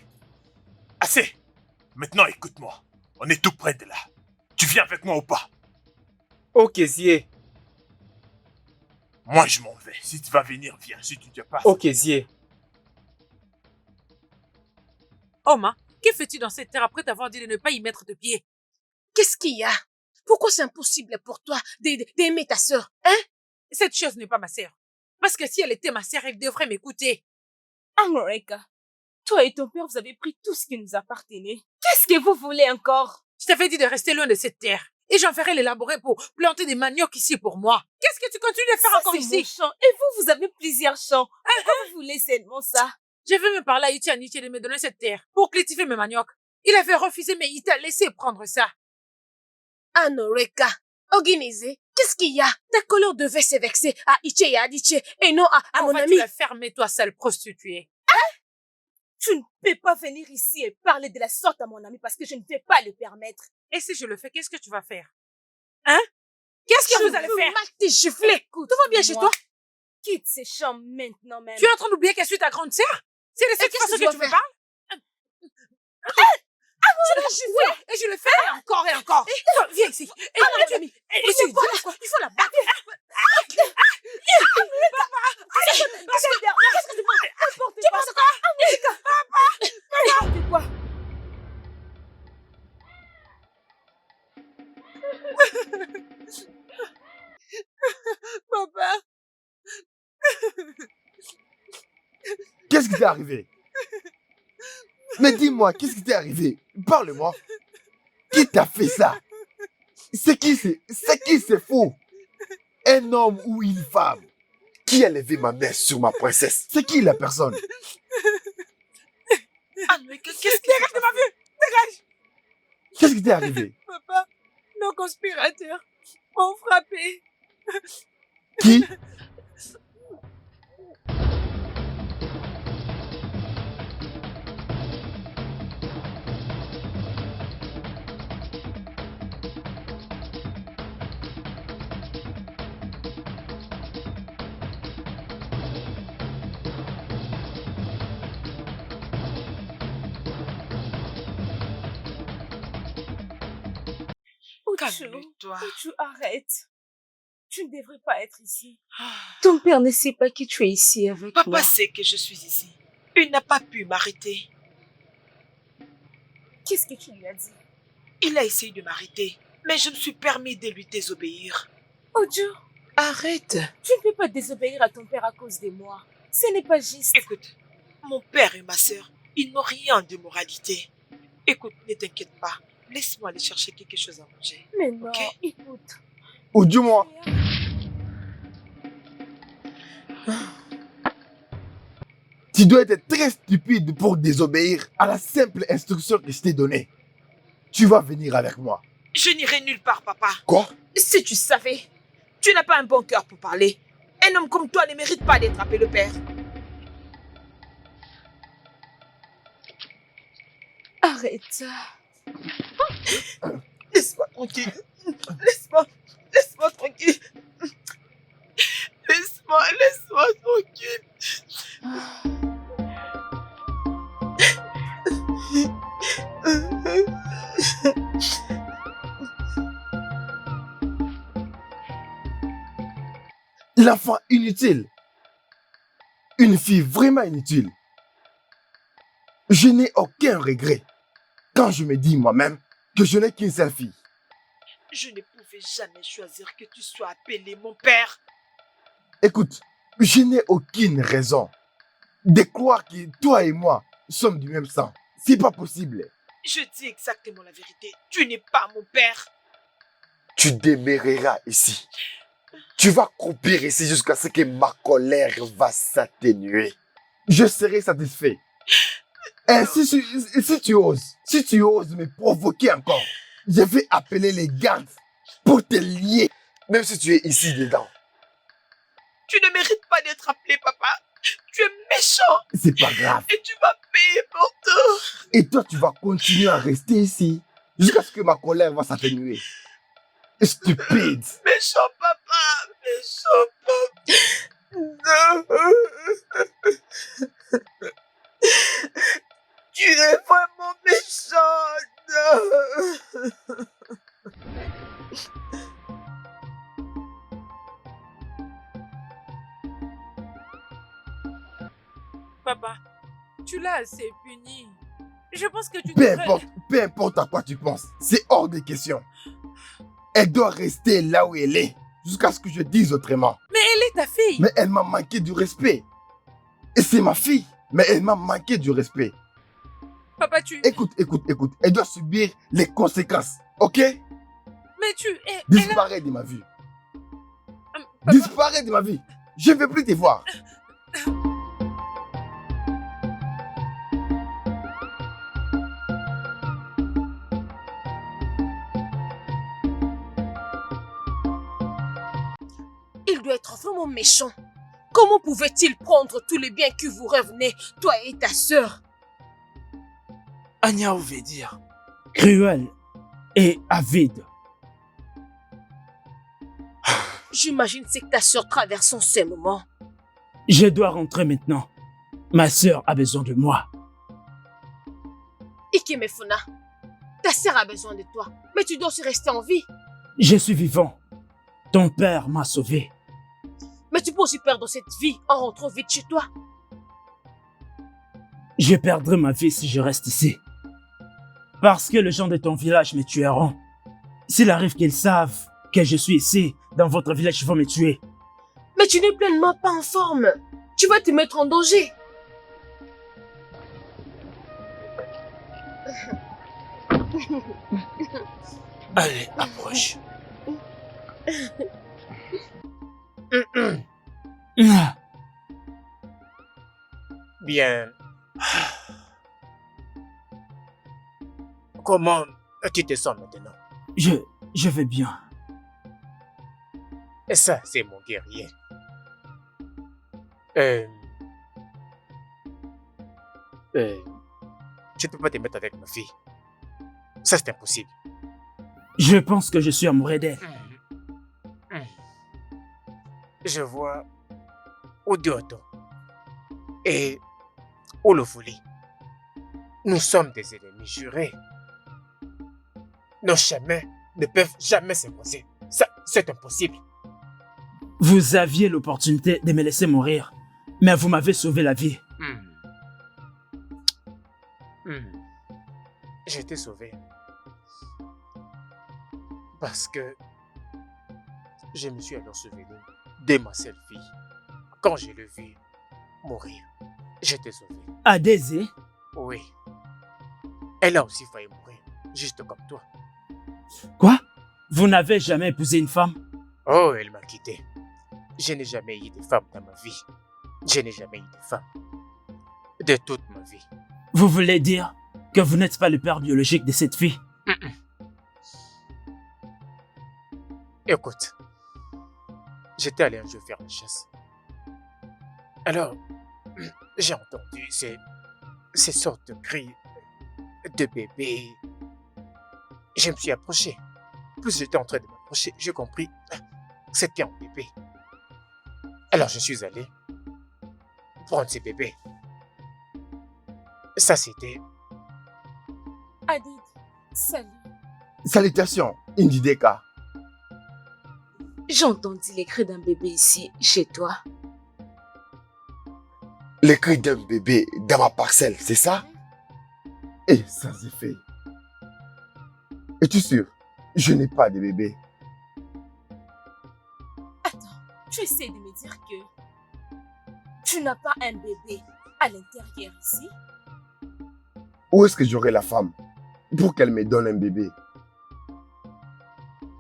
Assez. Maintenant, écoute-moi. On est tout près de là. Tu viens avec moi ou pas? Ok, Zie. Moi, je m'en vais. Si tu vas venir, viens. Si tu ne viens pas... Ok, Zie. Oma, que fais-tu dans cette terre après t'avoir dit de ne pas y mettre de pied? Qu'est-ce qu'il y a? Pourquoi c'est impossible pour toi d'aimer ta sœur, hein? Cette chose n'est pas ma sœur. Parce que si elle était ma sœur, elle devrait m'écouter. Amoreka, toi et ton père, vous avez pris tout ce qui nous appartenait. Qu'est-ce que vous voulez encore? Je t'avais dit de rester loin de cette terre. Et j'en ferai l'élaborer pour planter des maniocs ici pour moi. Qu'est-ce que tu continues de faire Ça, encore c'est ici? mon champ. Et vous, vous avez plusieurs champs. Pourquoi vous voulez seulement ça? Je vais me parler à Iti Anichi de me donner cette terre pour cultiver mes maniocs. Il avait refusé, mais il t'a laissé prendre ça. Anoreka, Oginize, qu'est-ce qu'il y a? Ta colère devait se vexer à Iche et à Adiche et non à mon ami. Tu la fermer, toi, sale prostituée. Tu ne peux pas venir ici et parler de la sorte à mon ami parce que je ne vais pas le permettre. Et si je le fais, qu'est-ce que tu vas faire? Hein? Qu'est-ce que vous allez faire? Mal te gifler. Écoute, Tout va bien chez toi? Quitte ces champs maintenant même. Tu es en train d'oublier qu'elle suit ta grande sœur? C'est de cette qu'est-ce façon que tu que tu vas me faire? parles? Tu l'as giflée et je le fais encore et encore. Toi, viens ici. Et mon ami. Et ici, il faut la battre. Qu'est-ce que tu penses? Tu penses quoi? N'importe quoi. Papa. Qu'est-ce qui t'est arrivé? Mais dis-moi, qu'est-ce qui t'est arrivé? Parle-moi. Qui t'a fait ça? C'est qui c'est fou? Un homme ou une femme? Qui a levé ma main sur ma princesse? C'est qui la personne? Ah, mais qu'est-ce qui est de ma vue? Dégage! Qu'est-ce qui t'est arrivé? Papa, nos conspirateurs m'ont frappé. Qui? Calme-toi. Oju, arrête. Tu ne devrais pas être ici. Ton père ne sait pas que tu es ici avec moi. Papa sait que je suis ici. Il n'a pas pu m'arrêter. Qu'est-ce que tu lui as dit? Il a essayé de m'arrêter, mais je me suis permis de lui désobéir. Oju, Arrête. tu ne peux pas désobéir à ton père à cause de moi. Ce n'est pas juste. Écoute, mon père et ma sœur, ils n'ont rien de moralité. Écoute, ne t'inquiète pas. Laisse-moi aller chercher quelque chose à manger. Mais non, Ok. écoute. Ou du moins, tu dois être très stupide pour désobéir à la simple instruction que je t'ai donnée. Tu vas venir avec moi. Je n'irai nulle part, papa. Quoi? Si tu savais, tu n'as pas un bon cœur pour parler. Un homme comme toi ne mérite pas d'être appelé le père. Arrête ça. Laisse-moi tranquille. Laisse-moi tranquille. Laisse-moi tranquille. L'enfant inutile. Une fille vraiment inutile. Je n'ai aucun regret quand je me dis moi-même que je n'ai qu'une seule fille. Je ne pouvais jamais choisir que tu sois appelé mon père. Écoute, je n'ai aucune raison de croire que toi et moi sommes du même sang. C'est pas possible. Je dis exactement la vérité. Tu n'es pas mon père. Tu demeureras ici. Tu vas croupir ici jusqu'à ce que ma colère va s'atténuer. Je serai satisfait. Et si tu oses me provoquer encore, je vais appeler les gardes pour te lier, même si tu es ici dedans. Tu ne mérites pas d'être appelé papa. Tu es méchant. C'est pas grave. Et tu vas payer pour tout. Et toi, tu vas continuer à rester ici jusqu'à ce que ma colère va s'atténuer. Stupide. Méchant papa. Méchant papa. Non. Tu es vraiment méchant. Non. Papa, tu l'as assez puni. Je pense que tu Peu importe à quoi tu penses, c'est hors de question. Elle doit rester là où elle est, jusqu'à ce que je dise autrement. Mais elle est ta fille. Mais elle m'a manqué du respect. Et c'est ma fille, mais elle m'a manqué du respect. Papa, tu... Écoute, elle doit subir les conséquences, ok? Mais tu... Disparais de ma vie. Papa... Disparais de ma vie. Je ne veux plus te voir. Il doit être vraiment méchant. Comment pouvait-il prendre tous les biens que vous revenez, toi et ta sœur? Anya veut dire cruel et avide. J'imagine c'est que ta sœur traverse en ces moments. Je dois rentrer maintenant. Ma sœur a besoin de moi. Ikemefuna, ta sœur a besoin de toi, mais tu dois aussi rester en vie. Je suis vivant. Ton père m'a sauvé. Mais tu peux aussi perdre cette vie en rentrant vite chez toi. Je perdrai ma vie si je reste ici. Parce que les gens de ton village me tueront. S'il arrive qu'ils savent que je suis ici, dans votre village, ils vont me tuer. Mais tu n'es pleinement pas en forme. Tu vas te mettre en danger. Allez, approche. Bien. Comment tu te sens maintenant? Je vais bien. Et ça, c'est mon guerrier. Tu ne peux pas te mettre avec ma fille. Ça, c'est impossible. Je pense que je suis amoureux d'elle. Je vois Odioto et Olofuli. Nous sommes des ennemis jurés. Nos chemins ne peuvent jamais se croiser. Ça, c'est impossible. Vous aviez l'opportunité de me laisser mourir, mais vous m'avez sauvé la vie. J'ai été sauvé. Parce que je me suis alors souvenu de ma seule fille. Quand je l'ai vue mourir, j'étais sauvé. Adézé? Oui. Elle a aussi failli mourir, juste comme toi. Quoi? Vous n'avez jamais épousé une femme? Oh, elle m'a quitté. Je n'ai jamais eu de femme dans ma vie. Je n'ai jamais eu de femme. De toute ma vie. Vous voulez dire que vous n'êtes pas le père biologique de cette fille? Écoute, j'étais allé un jour faire la chasse. Alors, j'ai entendu ces sortes de cris de bébé. Je me suis approché. Plus j'étais en train de m'approcher, j'ai compris que c'était un bébé. Alors je suis allé prendre ces bébés. Ça c'était... Adid, salut. Salutations, Indideka. J'ai entendu les cris d'un bébé ici, chez toi. Les cris d'un bébé dans ma parcelle, c'est ça? Et ça c'est fait. Es-tu sûr? Je n'ai pas de bébé. Attends, tu essaies de me dire que tu n'as pas un bébé à l'intérieur ici? Où est-ce que j'aurai la femme pour qu'elle me donne un bébé?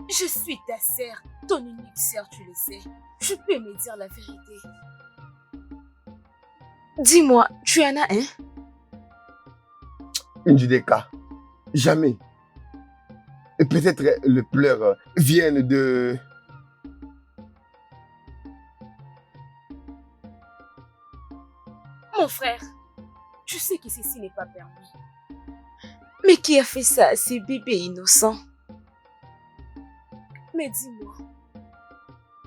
Je suis ta sœur, ton unique sœur, tu le sais. Tu peux me dire la vérité. Dis-moi, tu en as un? Indideka, jamais. Et peut-être le pleurs viennent de... Mon frère, tu sais que ceci n'est pas permis. Mais qui a fait ça à ces bébés innocents? Mais dis-moi,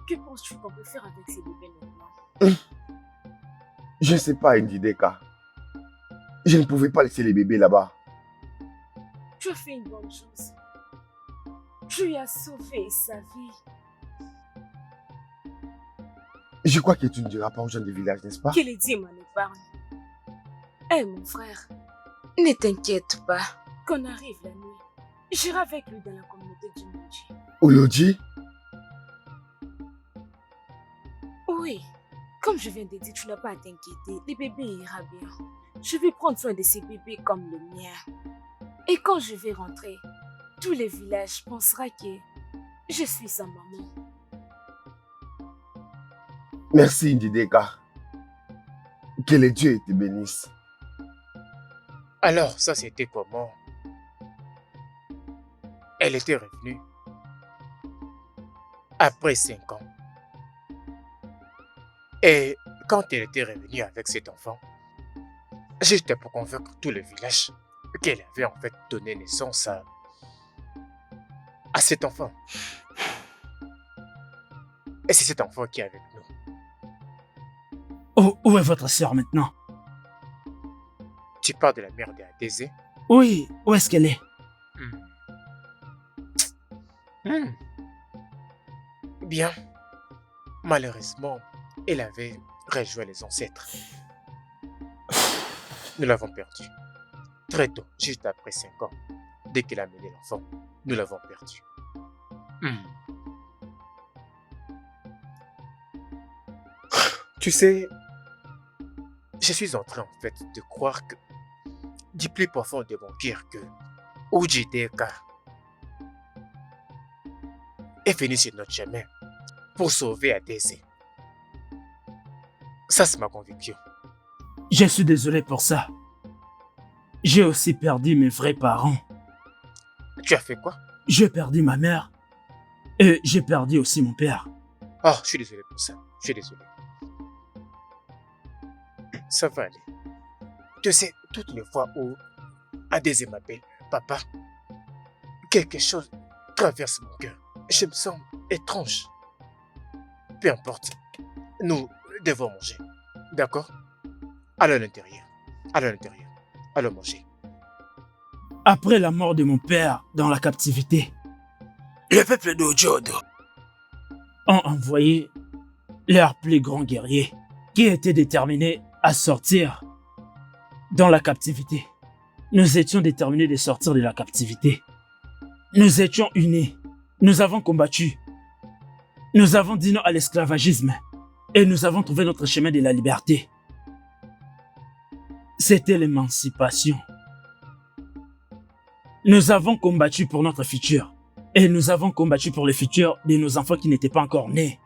que penses-tu qu'on peut faire avec ces bébés maintenant? Je ne sais pas, Indideka. Je ne pouvais pas laisser les bébés là-bas. Tu as fait une bonne chose. Tu lui as sauvé sa vie. Je crois que tu ne diras pas aux gens du village, n'est-ce pas? Que les dieux m'en épargnent. Eh mon frère, ne t'inquiète pas. Qu'on arrive la nuit, j'irai avec lui dans la communauté du Moji. Oloji? Oui, comme je viens de dire, tu n'as pas à t'inquiéter. Le bébé ira bien. Je vais prendre soin de ces bébés comme le mien. Et quand je vais rentrer, tout le village pensera que je suis sa maman. Merci, Indideka. Que les dieux te bénissent. Alors, ça c'était comment? Elle était revenue après 5 ans. Et quand elle était revenue avec cet enfant, j'étais pour convaincre tout le village qu'elle avait en fait donné naissance à cet enfant. Et c'est cet enfant qui est avec nous. Où est votre sœur maintenant? Tu parles de la mère d'Adézé? Oui, où est-ce qu'elle est? Bien. Malheureusement, elle avait rejoint les ancêtres. Nous l'avons perdue. Très tôt, juste après 5 ans. Dès qu'elle a mené l'enfant, nous l'avons perdue. Tu sais, je suis en train en fait de croire que du plus profond de mon cœur que Ujideka est venu sur notre chemin pour sauver Adézé. Ça, c'est ma conviction. Je suis désolé pour ça. J'ai aussi perdu mes vrais parents. Tu as fait quoi? J'ai perdu ma mère et j'ai perdu aussi mon père. Oh, je suis désolé pour ça. Je suis désolé. Ça va aller. Tu sais, toutes les fois où Adézé m'appelle papa, quelque chose traverse mon cœur. Je me sens étrange. Peu importe, nous devons manger. D'accord? Allons à l'intérieur. Allons à l'intérieur. Allons manger. Après la mort de mon père dans la captivité, Le peuple d'Ojodo ont envoyé leur plus grand guerrier qui était déterminé à sortir dans la captivité. Nous étions déterminés de sortir de la captivité. Nous étions unis. Nous avons combattu. Nous avons dit non à l'esclavagisme. Et nous avons trouvé notre chemin de la liberté. C'était l'émancipation. Nous avons combattu pour notre futur. Et nous avons combattu pour le futur de nos enfants qui n'étaient pas encore nés.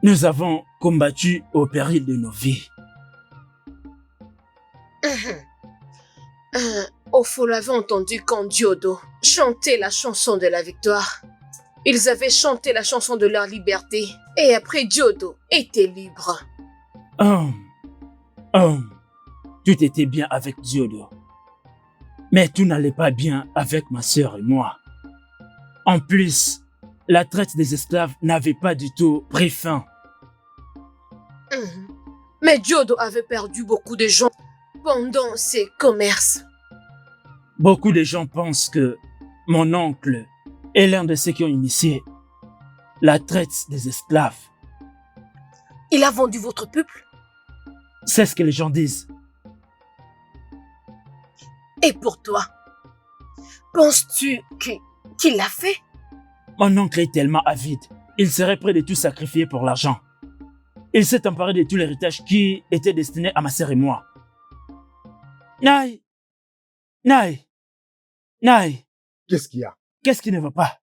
Nous avons combattu au péril de nos vies. Ofo l'avait entendu quand Diodo chantait la chanson de la victoire. Ils avaient chanté la chanson de leur liberté. Et après, Diodo était libre. Tout était bien avec Diodo. Mais tout n'allait pas bien avec ma sœur et moi. En plus, la traite des esclaves n'avait pas du tout pris fin. Mais Diodo avait perdu beaucoup de gens pendant ses commerces. Beaucoup de gens pensent que mon oncle est l'un de ceux qui ont initié la traite des esclaves. Il a vendu votre peuple? C'est ce que les gens disent. Et pour toi, penses-tu qu'il l'a fait? Mon oncle est tellement avide. Il serait prêt de tout sacrifier pour l'argent. Il s'est emparé de tout l'héritage qui était destiné à ma sœur et moi. Naï! Qu'est-ce qu'il y a? Qu'est-ce qui ne va pas?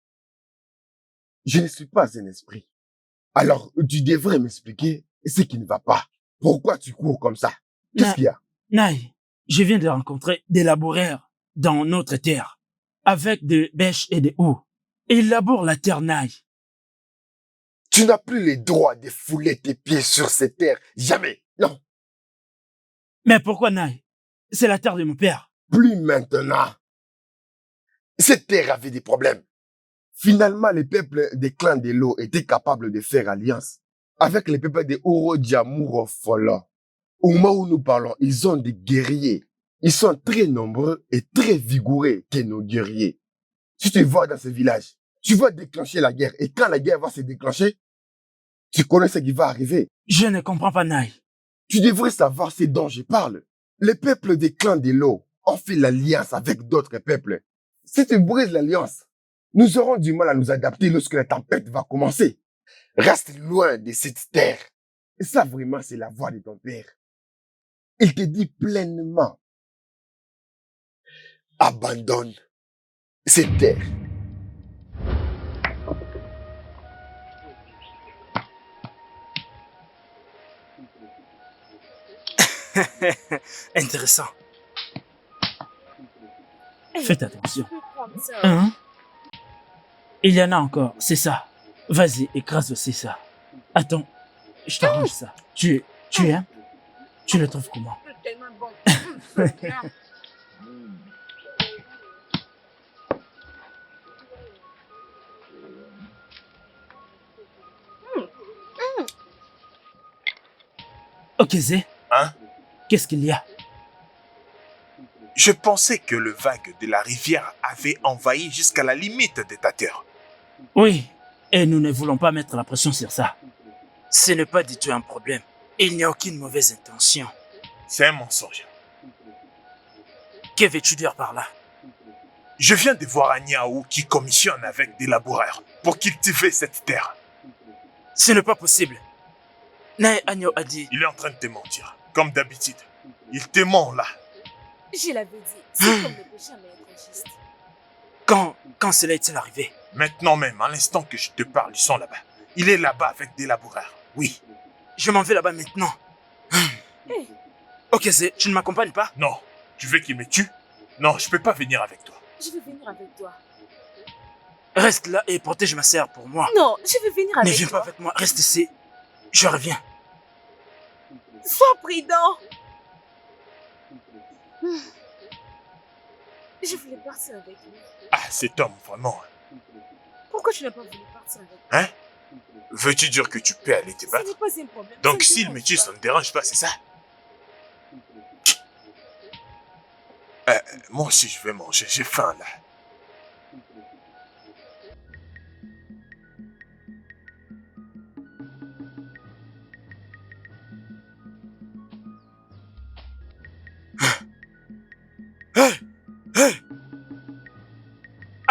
Je ne suis pas un esprit. Alors, tu devrais m'expliquer ce qui ne va pas. Pourquoi tu cours comme ça? Qu'est-ce qu'il y a? Naï, je viens de rencontrer des laboureurs dans notre terre, avec des bêches et des houes. Ils labourent la terre, Naï. Tu n'as plus le droit de fouler tes pieds sur cette terre. Jamais. Non. Mais pourquoi, Naï? C'est la terre de mon père. Plus maintenant. Cette terre avait des problèmes. Finalement, les peuples des clans de l'eau étaient capables de faire alliance avec les peuples de Urodjamuro Folo. Au moment où nous parlons, ils ont des guerriers. Ils sont très nombreux et très vigoureux que nos guerriers. Si tu vas dans ce village, tu vas déclencher la guerre. Et quand la guerre va se déclencher, tu connais ce qui va arriver. Je ne comprends pas, Naï. Tu devrais savoir ce dont je parle. Les peuples des clans de l'eau ont fait l'alliance avec d'autres peuples. Si tu brises l'alliance, nous aurons du mal à nous adapter lorsque la tempête va commencer. Reste loin de cette terre. Et ça, vraiment, c'est la voix de ton père. Il te dit pleinement, abandonne cette terre. Intéressant. Faites attention. Je peux prendre ça. Hein? Il y en a encore, c'est ça. Vas-y, écrase aussi ça. Attends, je t'arrange ça. Tu aimes? Tu le trouves comment? C'est tellement bon. Ok, Zé. Hein? Qu'est-ce qu'il y a? Je pensais que le vague de la rivière avait envahi jusqu'à la limite de ta terre. Oui, et nous ne voulons pas mettre la pression sur ça. Ce n'est pas du tout un problème. Il n'y a aucune mauvaise intention. C'est un mensonge. Que veux-tu dire par là? Je viens de voir Agnaou qui commissionne avec des laboureurs pour cultiver cette terre. Ce n'est pas possible. Nae Agno a dit... Il est en train de te mentir, comme d'habitude. Il te ment là. Je l'avais dit, c'est comme le péché à être juste. Quand cela est-il arrivé? Maintenant même, à l'instant que je te parle, ils sont là-bas. Il est là-bas avec des laboureurs. Oui. Je m'en vais là-bas maintenant. Hey. Ok, Zé, tu ne m'accompagnes pas? Non. Tu veux qu'il me tue? Non, je peux pas venir avec toi. Je vais venir avec toi. Reste là et protège ma sœur pour moi. Non, je vais venir avec Ne viens toi. pas avec moi, reste ici. Je reviens. Sois prudent. Je voulais partir avec lui. Ah, cet homme, vraiment. Pourquoi tu n'as pas voulu partir avec lui? Hein? Veux-tu dire que tu peux aller te Ce battre? n'est pas un problème. Donc Ça ne s'il me dérange tue, pas. ça ne dérange pas, c'est ça? Moi aussi, je vais manger. J'ai faim, là.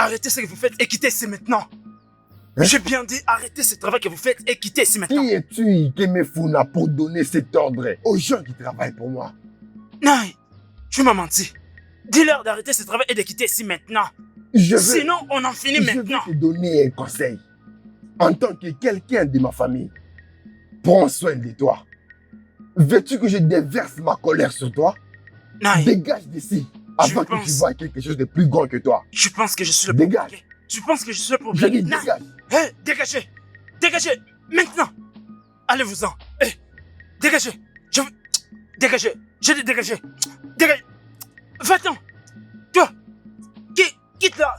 arrêtez ce que vous faites et quittez ici maintenant. Hein? J'ai bien dit, arrêtez ce travail que vous faites et quittez ici maintenant. Qui es-tu, Ikemefuna, pour donner cet ordre aux gens qui travaillent pour moi? Non, tu m'as menti. Dis-leur d'arrêter ce travail et de quitter ici maintenant. Je veux, Sinon, on en finit maintenant. je vais te donner un conseil. En tant que quelqu'un de ma famille, prends soin de toi. Veux-tu que je déverse ma colère sur toi? Non, Dégage d'ici avant que tu pense- vois quelque chose de plus grand que toi. tu penses que je suis le Dégage. problème. Tu penses que je suis le Je problème. dis Non. dégage. Hé, dégagez. Dégagez. Maintenant. Allez-vous-en. Hé, dégagez. Je veux... Dégagez. Je dis dégagez. Dégagez. Va-t'en. Toi. Quitte là.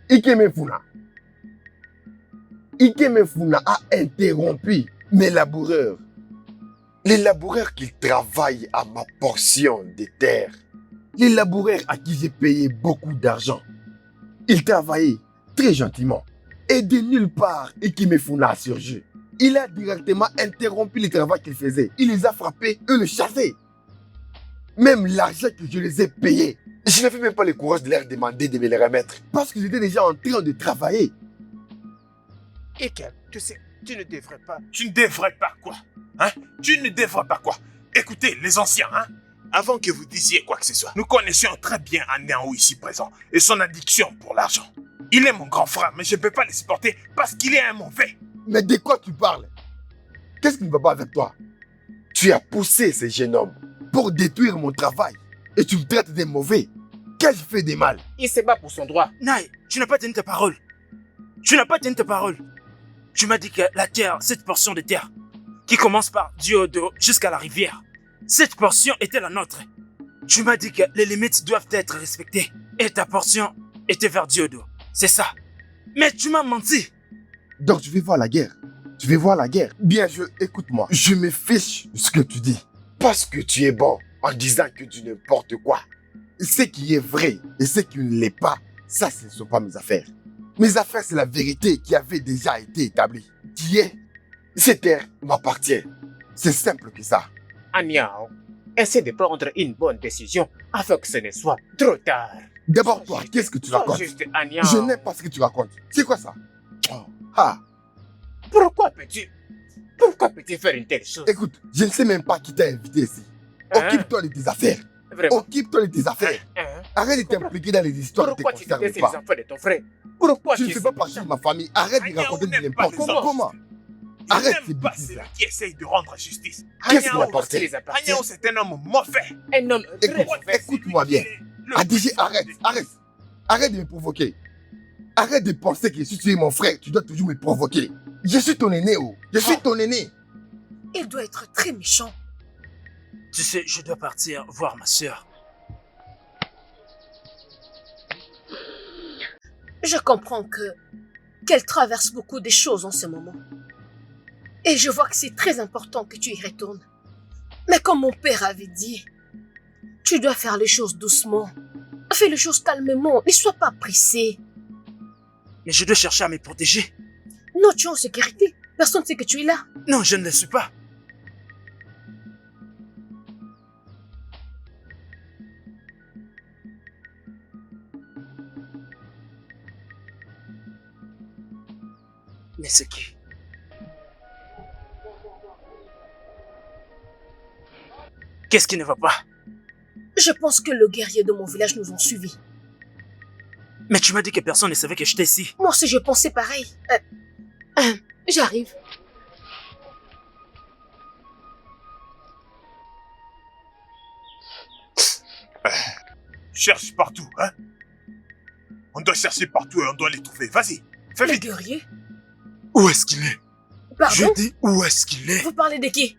Ikemefuna. Ikemefuna a interrompu mes laboureurs. Les laboureurs qui travaillent à ma portion de terre. Les laboureurs à qui j'ai payé beaucoup d'argent. Ils travaillaient très gentiment. Et de nulle part, Ikemefuna a surgi. Il a directement interrompu le travail qu'ils faisaient. Il les a frappés et les chassés. Même l'argent que je les ai payés, je n'avais même pas le courage de leur demander de me les remettre. Parce qu'ils étaient déjà en train de travailler. Ikem, tu sais, tu ne devrais pas. Tu ne devrais pas quoi? Hein? Tu ne devrais pas quoi? Écoutez, les anciens, hein? Avant que vous disiez quoi que ce soit, nous connaissions très bien Anéao ici présent et son addiction pour l'argent. Il est mon grand frère, mais je ne peux pas le supporter parce qu'il est un mauvais. Mais de quoi tu parles? Qu'est-ce qui ne va pas avec toi? Tu as poussé ce jeune homme pour détruire mon travail et tu me traites de mauvais. Qu'ai-je fait de mal? Il se bat pour son droit. Naï, tu n'as pas tenu ta parole. Tu n'as pas tenu ta parole. Tu m'as dit que la terre, cette portion de terre, qui commence par Diodo jusqu'à la rivière, cette portion était la nôtre. Tu m'as dit que les limites doivent être respectées. Et ta portion était vers Diodo. C'est ça. Mais tu m'as menti. Donc tu veux voir la guerre? Tu veux voir la guerre? Bien, écoute-moi. Je me fiche de ce que tu dis. Parce que tu es bon en disant que tu n'importe quoi. Ce qui est vrai et ce qui ne l'est pas, ça, ce ne sont pas mes affaires. Mes affaires, c'est la vérité qui avait déjà été établie. Qui est, cette terre m'appartient. C'est simple que ça. Aniao, essaie de prendre une bonne décision afin que ce ne soit trop tard. D'abord, toi, qu'est-ce que tu Sois racontes? juste, Aniao. Je n'aime pas ce que tu racontes. C'est quoi ça? Oh. Ah, Pourquoi peux-tu faire une telle chose? écoute, je ne sais même pas qui t'a invité ici. Hein? Occupe-toi de tes affaires. Vraiment? Occupe-toi de tes affaires. Hein? Arrête de t'impliquer dans les histoires qui ne Pourquoi te tu concernent détestes les pas. enfants de ton frère? Pourquoi Tu ne tu fais pas partie de ma famille. Arrête de Agnao raconter du n'aime pas n'importe les quoi. enfants. Comment? Je Arrête n'aime ces pas bêtises celui là. qui essaye de rendre justice. Qu'est-ce qu'il Agnao, apporte? les appartient. Agnao, c'est un homme mauvais. Un homme Écoute, très mauvais. écoute-moi bien. Adigé, arrête. Arrête de me provoquer. Arrête de penser que si tu es mon frère, tu dois toujours me provoquer. Je suis ton aîné, oh. Je suis ton aîné. Il doit être très méchant. Tu sais, je dois partir voir ma sœur. Je comprends qu'elle traverse beaucoup de choses en ce moment. Et je vois que c'est très important que tu y retournes. Mais comme mon père avait dit, tu dois faire les choses doucement. Fais les choses calmement. Ne sois pas pressé. Mais je dois chercher à me protéger. Non, tu es en sécurité. Personne ne sait que tu es là. Non, je ne le suis pas. Mais c'est qui? Qu'est-ce qui ne va pas? Je pense que le guerrier de mon village nous ont suivis. Mais tu m'as dit que personne ne savait que j'étais ici. Moi aussi, je pensais pareil. J'arrive. Cherche partout, hein? On doit chercher partout et on doit les trouver. Vas-y, fais Le vite. guerrier? Où est-ce qu'il est? Pardon? Je dis où est-ce qu'il est? Vous parlez de qui?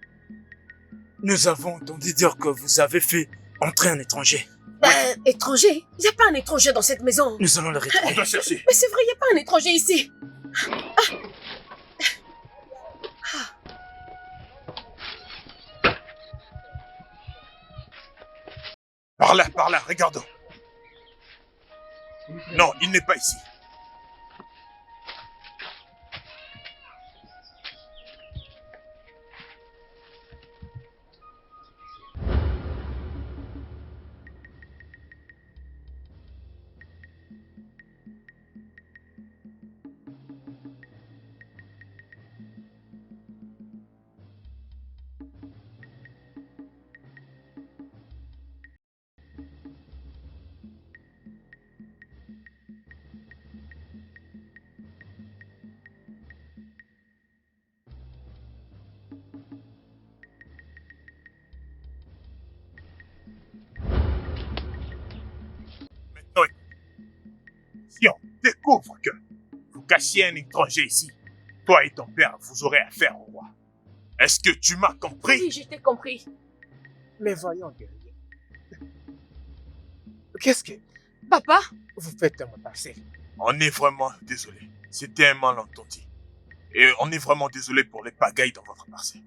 Nous avons entendu dire que vous avez fait entrer un étranger. Étranger? Il n'y a pas un étranger dans cette maison. Nous allons le On retrouver. doit chercher. Mais c'est vrai, il n'y a pas un étranger ici. Par là, regardons. Non, il n'est pas ici. découvre que vous cachiez un étranger ici. Toi et ton père, vous aurez affaire au roi. Est-ce que tu m'as compris? Oui, je t'ai compris. Mais voyons, guerrier. Qu'est-ce que Papa, vous faites à me passer? On est vraiment désolé. C'était un malentendu. Et on est vraiment désolé pour les pagailles dans votre parcelle.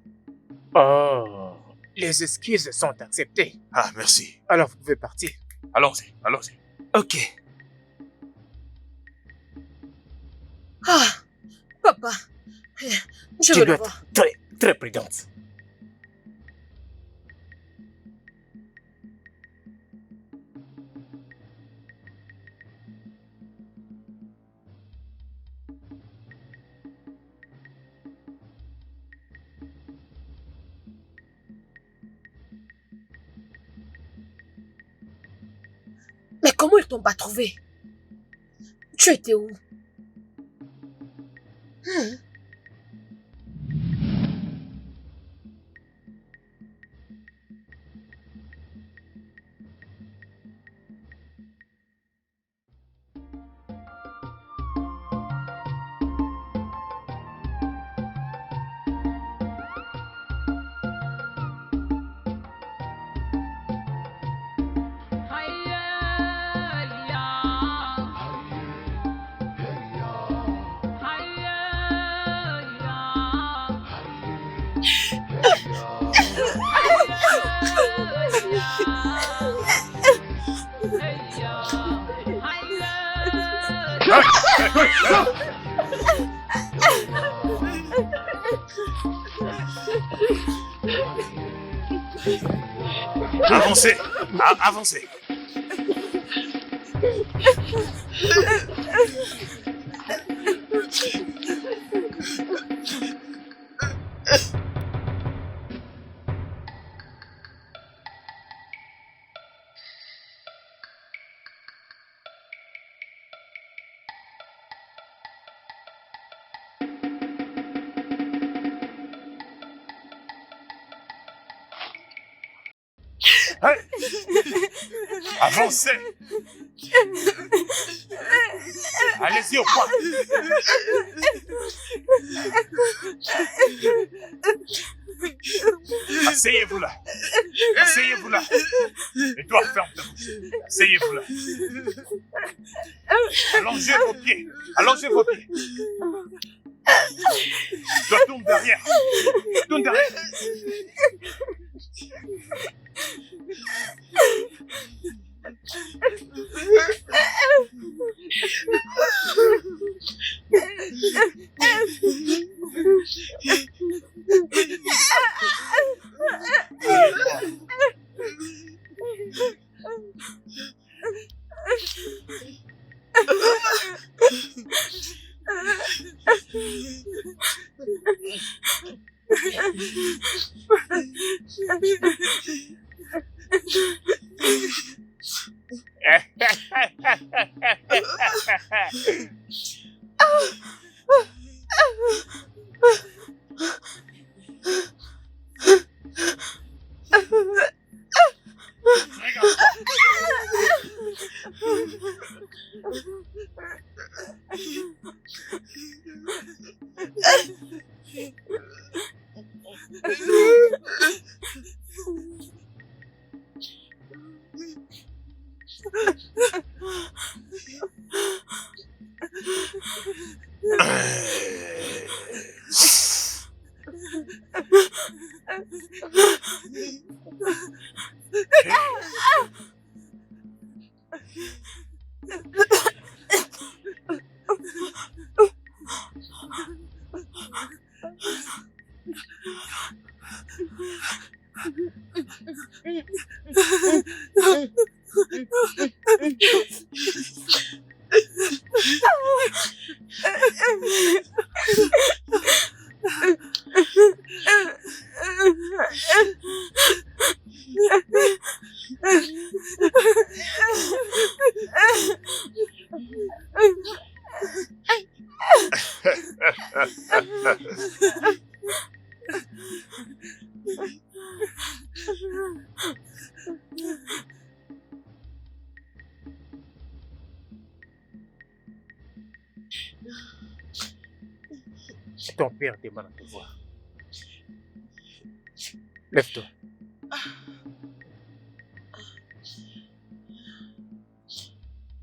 Oh, les excuses sont acceptées. Ah, merci. Alors vous pouvez partir. Allons-y, allons-y. Ok. ah, papa, je Tu veux dois le voir. être très, très prudente. Mais comment ils t'ont pas trouvé? Tu étais où? Avancez, avancez. Hein? Avancez. Allez-y au point. Asseyez-vous là. Asseyez-vous là. Et toi, ferme ta bouche. Asseyez-vous là. Allongez vos pieds. Allongez vos pieds. Toi, tourne derrière. Tourne derrière. Ton père demande à te voir. Lève-toi.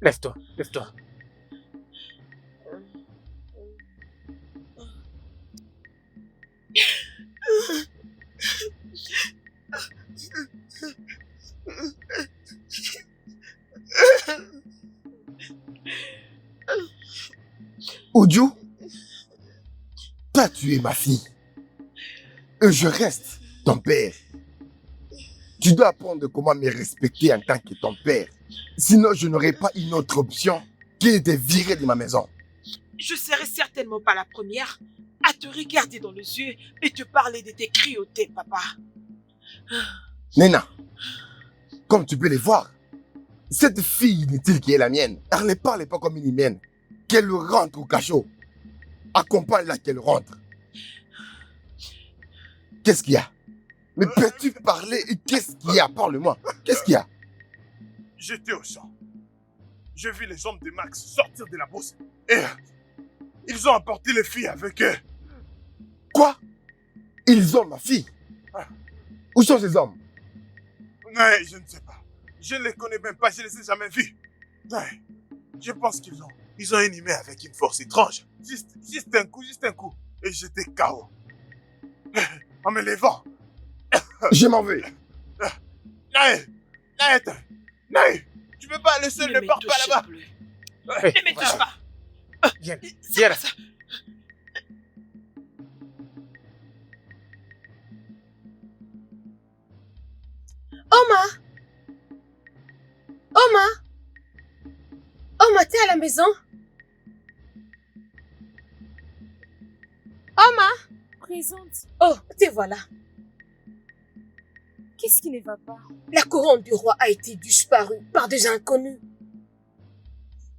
Lève-toi, lève-toi. Oudjou, toi tu es ma fille. Et je reste ton père. Tu dois apprendre comment me respecter en tant que ton père. Sinon, je n'aurai pas une autre option que de te virer de ma maison. Je serai certainement pas la première à te regarder dans les yeux et te parler de tes cruautés, papa. Nena, comme tu peux le voir, cette fille inutile qui est la mienne, elle ne parle pas comme une mienne. Qu'elle rentre au cachot. Accompagne-la qu'elle rentre. Qu'est-ce qu'il y a? Mais peux-tu parler? Qu'est-ce qu'il y a? Parle-moi. Qu'est-ce qu'il y a? J'étais au champ. J'ai vu les hommes de Max sortir de la bourse. Et ils ont emporté les filles avec eux. Quoi? Ils ont ma fille? Où sont ces hommes? Non, je ne sais pas. Je ne les connais même pas, je ne les ai jamais vus. Non, je pense qu'ils ont animé avec une force étrange. Juste un coup. Et j'étais KO. En me levant. Je m'en vais. Naï, tu peux pas laisser, ne pars pas là-bas. Ne me touche pas. Viens, viens là. Oma, t'es à la maison? Oma! Présente. Oh, te voilà. Qu'est-ce qui ne va pas? La couronne du roi a été disparue par des inconnus.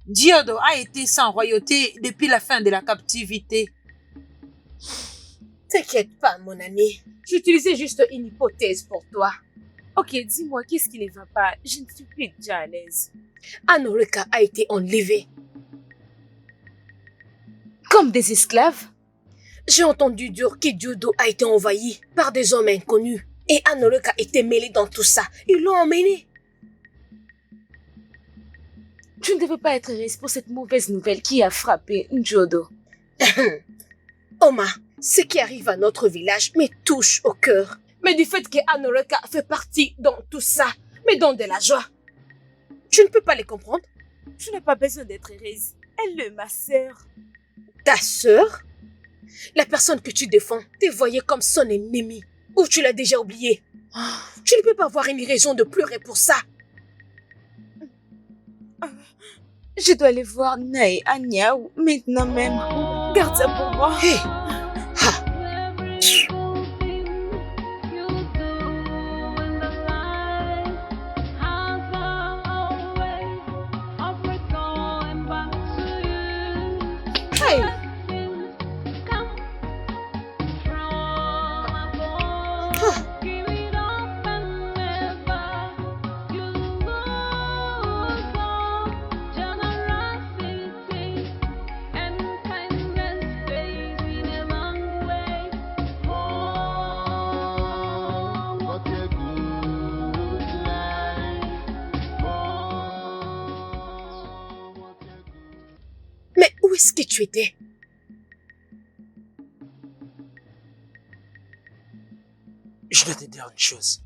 Diodo a été sans royauté depuis la fin de la captivité. T'inquiète pas, mon ami. J'utilisais juste une hypothèse pour toi. Ok, dis-moi, qu'est-ce qui ne va pas? Je ne suis plus déjà à l'aise. Anoreka a été enlevée. Comme des esclaves? J'ai entendu dire que Diodo a été envahi par des hommes inconnus. Et Anoreka était mêlé dans tout ça. Ils l'ont emmené. Tu ne devais pas être heureuse pour cette mauvaise nouvelle qui a frappé Ndjodo. Oma, ce qui arrive à notre village me touche au cœur. Mais du fait que Anoreka fait partie dans tout ça, me donne de la joie. Tu ne peux pas les comprendre? Tu n'as pas besoin d'être heureuse. Elle est ma sœur. Ta sœur? La personne que tu défends te voyait comme son ennemi. Ou tu l'as déjà oublié? Tu ne peux pas avoir une raison de pleurer pour ça. Je dois aller voir Nae à Niao maintenant même. Garde ça pour moi. Hey. Mais où est-ce que tu étais? Je dois te dire une chose.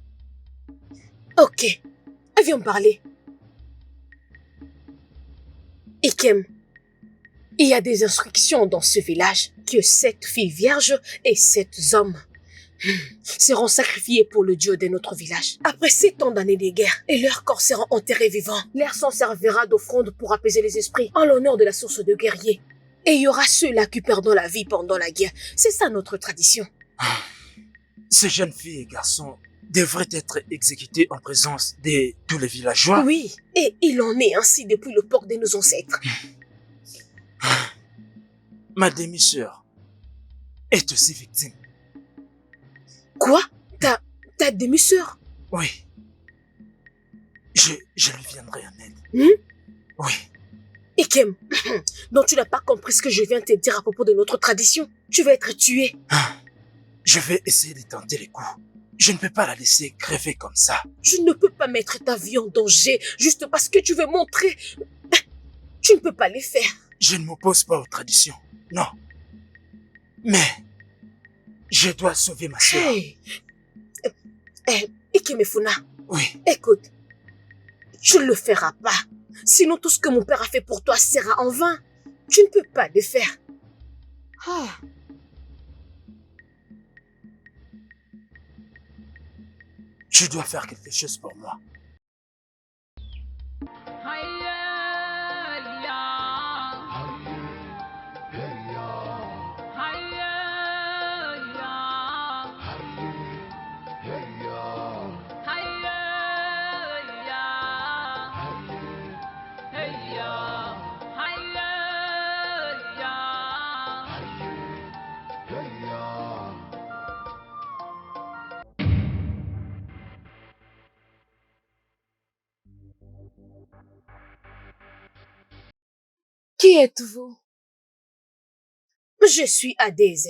Ok, viens me parler. Ikem, il y a des instructions dans ce village que 7 filles vierges et 7 hommes seront sacrifiés pour le dieu de notre village. Après 7 ans d'années de guerre, et leurs corps seront enterrés vivants. Leur sang servira d'offrande pour apaiser les esprits en l'honneur de la source de guerriers. Et il y aura ceux-là qui perdront la vie pendant la guerre. C'est ça notre tradition. Ces jeunes filles et garçons devraient être exécutés en présence de tous les villageois. Oui, et il en est ainsi depuis l'époque de nos ancêtres. Ma demi-sœur est aussi victime. Quoi? Ta demi-sœur? Oui. Je lui viendrai en aide. Hmm? Oui. Ikem, donc tu n'as pas compris ce que je viens de te dire à propos de notre tradition. Tu vas être tué. Je vais essayer de tenter les coups. Je ne peux pas la laisser crever comme ça. Tu ne peux pas mettre ta vie en danger juste parce que tu veux montrer. Tu ne peux pas les faire. Je ne m'oppose pas aux traditions, non. Mais je dois sauver ma soeur. Ikemefuna, Oui, écoute, tu ne le feras pas. Sinon tout ce que mon père a fait pour toi sera en vain. Tu ne peux pas le faire. tu dois faire quelque chose pour moi. Qui êtes-vous? Je suis Adeze.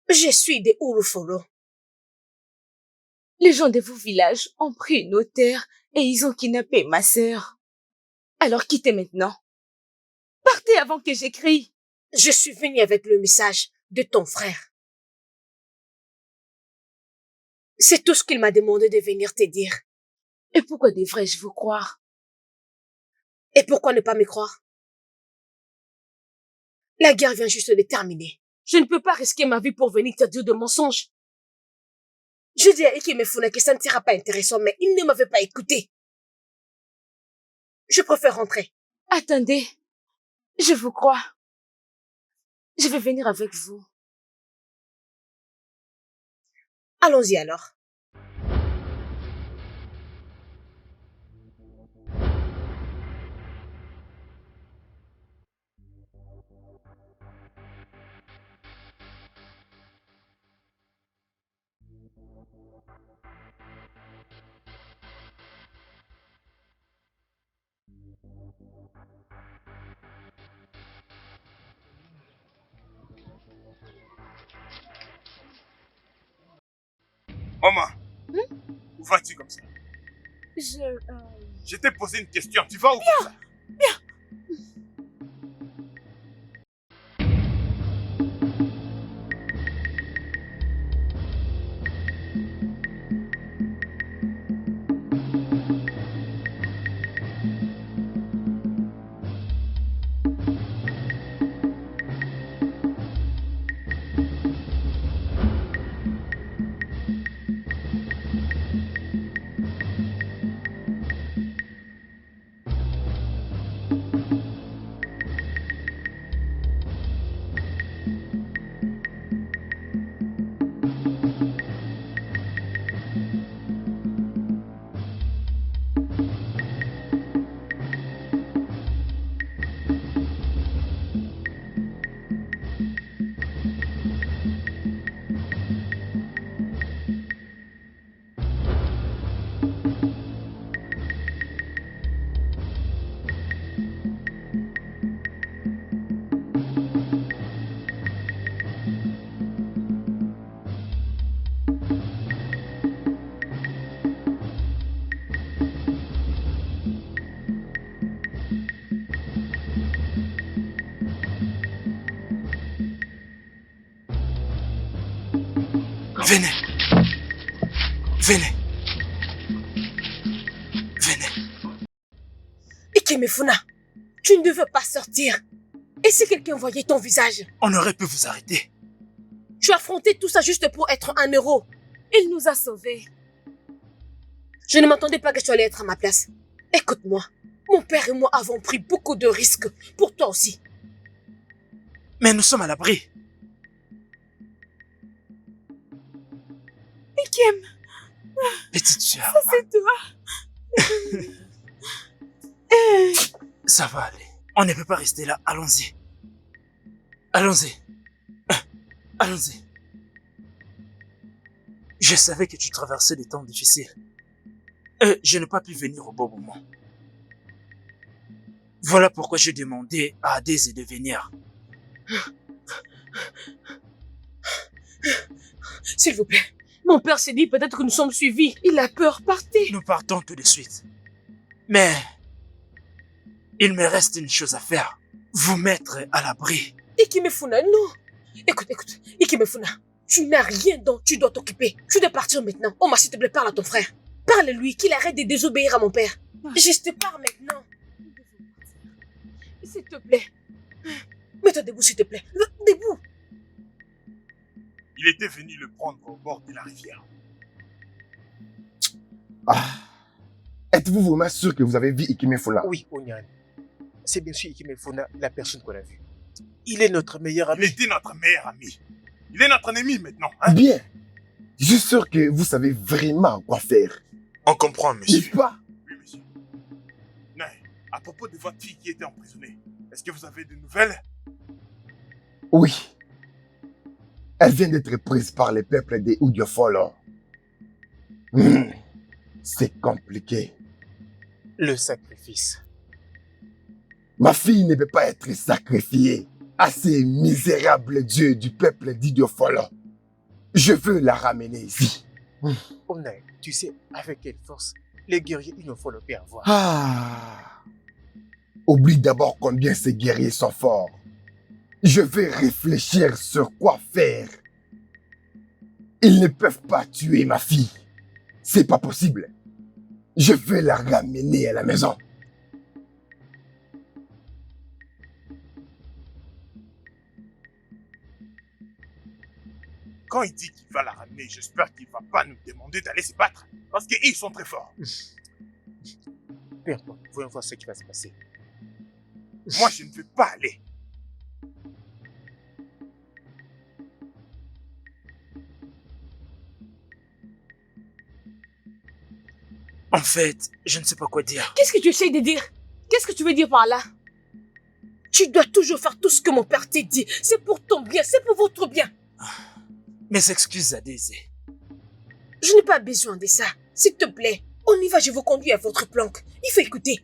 Je suis des Urufolo. Les gens de vos villages ont pris nos terres et ils ont kidnappé ma sœur. Alors quittez maintenant. Partez avant que j'écrie. Je suis venue avec le message de ton frère. C'est tout ce qu'il m'a demandé de venir te dire. Et pourquoi devrais-je vous croire? Et pourquoi ne pas me croire? La guerre vient juste de terminer. Je ne peux pas risquer ma vie pour venir te dire de mensonges. Je dis à Ikemefuna que ça ne sera pas intéressant, mais il ne m'avait pas écouté. Je préfère rentrer. Attendez, je vous crois. Je vais venir avec vous. Allons-y alors. Maman, où vas-tu comme ça? Je t'ai posé une question, tu vas où comme ça? Venez. Venez. Venez. Ikemefuna, tu ne devais pas sortir. Et si quelqu'un voyait ton visage? On aurait pu vous arrêter. Tu as affronté tout ça juste pour être un héros. Il nous a sauvés. Je ne m'attendais pas que tu allais être à ma place. Écoute-moi, mon père et moi avons pris beaucoup de risques. Pour toi aussi. Mais nous sommes à l'abri. Ikem, Petite sœur. ça c'est toi. Ça va aller. On ne peut pas rester là. Allons-y. Allons-y. Allons-y. Je savais que tu traversais des temps difficiles. Je n'ai pas pu venir au bon moment. Voilà pourquoi j'ai demandé à Daisy de venir. S'il vous plaît. Mon père s'est dit peut-être que nous sommes suivis. Il a peur, partez. Nous partons tout de suite. Mais il me reste une chose à faire. Vous mettre à l'abri. Ikimefuna, non. Écoute, Ikimefuna, tu n'as rien dont tu dois t'occuper. Tu dois partir maintenant. Oma, s'il te plaît, parle à ton frère. Parle-lui qu'il arrête de désobéir à mon père. Je te parle maintenant. S'il te plaît. Mets-toi debout, s'il te plaît. Debout. Il était venu le prendre au bord de la rivière. Ah. Êtes-vous vraiment sûr que vous avez vu Ikimefuna? Oui, Onyan. C'est bien sûr Ikimefuna, la personne qu'on a vue. Il est notre meilleur Il ami. était notre meilleur ami. Il est notre ennemi maintenant. Hein? Bien. Je suis sûr que vous savez vraiment quoi faire. On comprend, monsieur. N'est-ce pas? Oui, monsieur. Mais, à propos de votre fille qui était emprisonnée, est-ce que vous avez des nouvelles? Oui. Elle vient d'être prise par le peuple des Udiofolo. C'est compliqué. Le sacrifice. Ma fille ne peut pas être sacrifiée à ces misérables dieux du peuple d'Idiofolo. Je veux la ramener ici. Onyan, tu sais avec quelle force les guerriers Unofolo peuvent avoir. Ah. Oublie d'abord combien ces guerriers sont forts. Je vais réfléchir sur quoi faire. Ils ne peuvent pas tuer ma fille. C'est pas possible. Je vais la ramener à la maison. Quand il dit qu'il va la ramener, j'espère qu'il va pas nous demander d'aller se battre. Parce qu'ils sont très forts. Peu importe, voyons voir ce qui va se passer. Moi, je ne veux pas aller. En fait, je ne sais pas quoi dire. Qu'est-ce que tu essayes de dire? Qu'est-ce que tu veux dire par là? Tu dois toujours faire tout ce que mon père t'a dit. C'est pour ton bien, c'est pour votre bien. Mes excuses à Daisy. Je n'ai pas besoin de ça. S'il te plaît, on y va, je vous conduis à votre planque. Il faut écouter.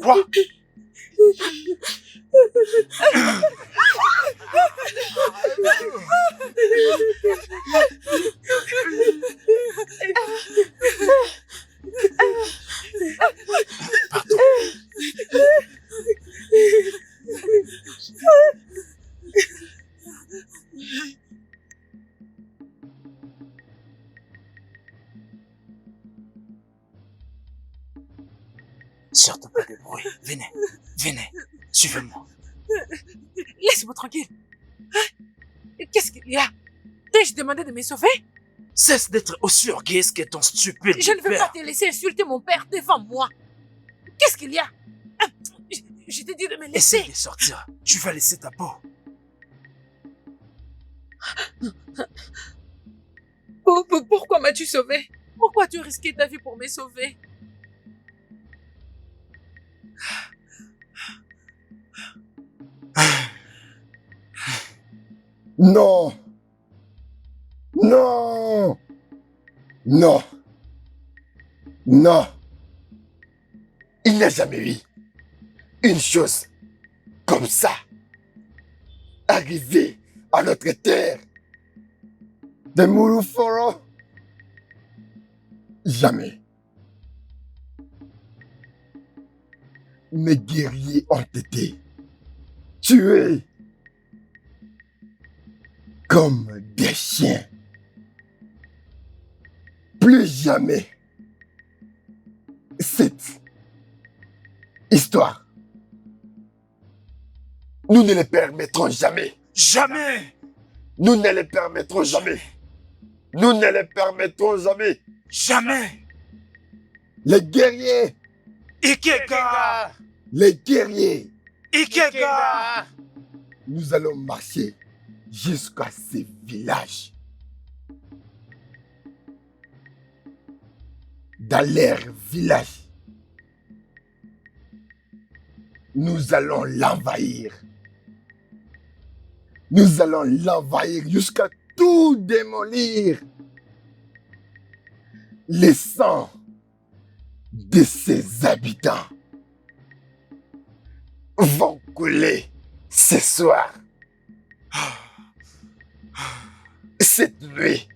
Quoi? Surtout pas de bruit. Venez, venez, suivez-moi. Laisse-moi tranquille. Hein? Qu'est-ce qu'il y a? T'ai-je demandé de me sauver? Cesse d'être aussi orgueilleuse que ton stupide Je ne veux père. pas te laisser insulter mon père devant moi. Qu'est-ce qu'il y a? Ah, je t'ai dit de me laisser. Essaye de sortir. Tu vas laisser ta peau. Pourquoi m'as-tu sauvé? Pourquoi tu risquais ta vie pour me sauver? Non. Non. Non. Non. Il n'y a jamais eu une chose comme ça arriver à notre terre de Muruforo. Jamais. Mes guerriers ont été tués comme des chiens. Plus jamais cette histoire. Nous ne les permettrons jamais. Jamais. Nous ne les permettrons jamais. Nous ne les permettrons jamais. Jamais. Les guerriers. Ikega. Les guerriers. Ikega. Nous allons marcher jusqu'à ces villages. Dans leur village, nous allons l'envahir. Nous allons l'envahir jusqu'à tout démolir. Les sangs de ses habitants vont couler ce soir. Cette nuit,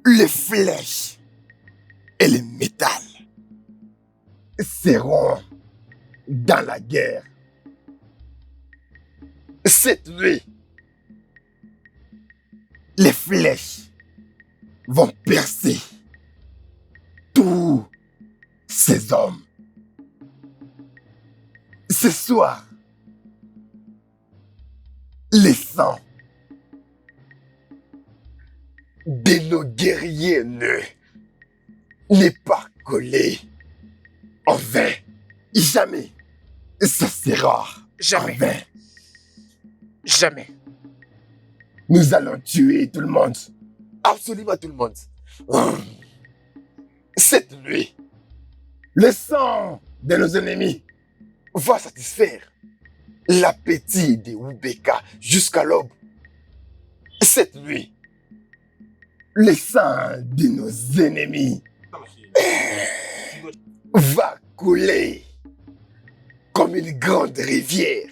les flèches et le métal seront dans la guerre. Cette nuit, les flèches vont percer tous ces hommes. Ce soir, les sangs de nos guerriers n'est pas collé en vain. Jamais ça sera Jamais. en vain. Jamais. Nous allons tuer tout le monde. Absolument tout le monde. Cette nuit, le sang de nos ennemis va satisfaire l'appétit des Wubeka jusqu'à l'aube. Cette nuit, le sang de nos ennemis va couler comme une grande rivière.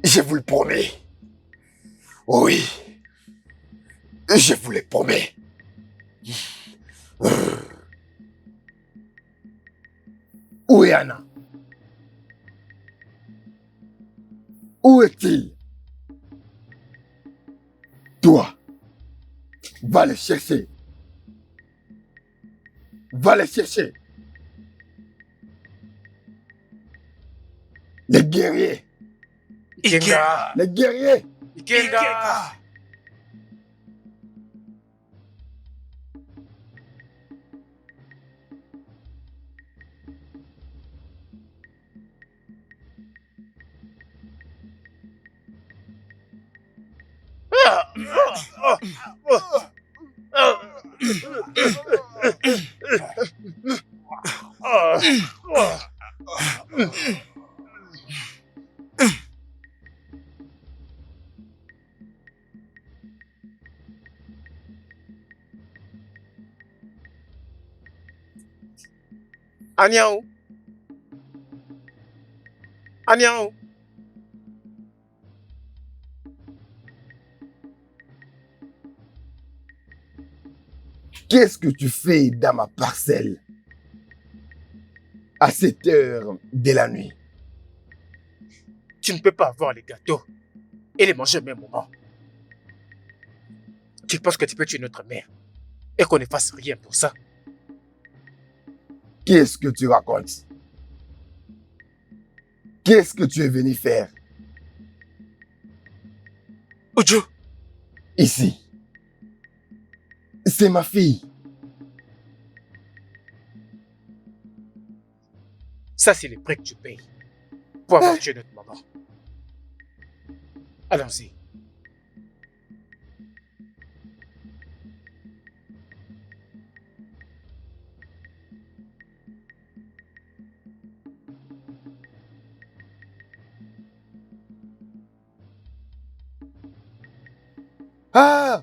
Je vous le promets. Oui, je vous le promets. Où est Anna? Où est-il? Toi, va le chercher. Va le chercher. Les guerriers. Ikenga. Les guerriers. Ikenga. Aniao. Aniao. Qu'est-ce que tu fais dans ma parcelle à cette heure de la nuit? Tu ne peux pas avoir les gâteaux et les manger au même moment. Tu penses que tu peux tuer notre mère et qu'on ne fasse rien pour ça? Qu'est-ce que tu racontes? Qu'est-ce que tu es venu faire Ojo, ici? C'est ma fille. ça c'est le prix que tu payes pour avoir tué notre maman. Allons-y. Ah!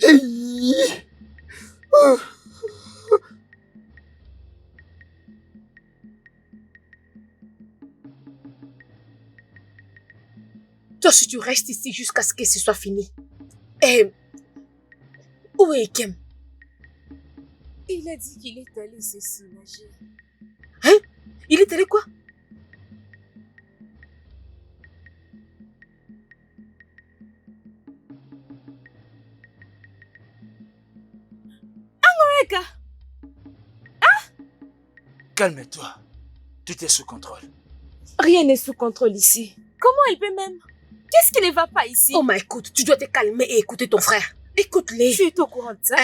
Hey! Oh! si tu restes ici jusqu'à ce que ce soit fini. Et... Où est Ikem? Il a dit qu'il est allé se soulager. Hein? Il est allé quoi? Angoreka! Calme-toi. Tout est sous contrôle. Rien n'est sous contrôle ici. Comment il peut même? Qu'est-ce qui ne va pas ici? Oh, mais écoute, tu dois te calmer et écouter ton frère. Écoute-les. Tu es au courant de ça?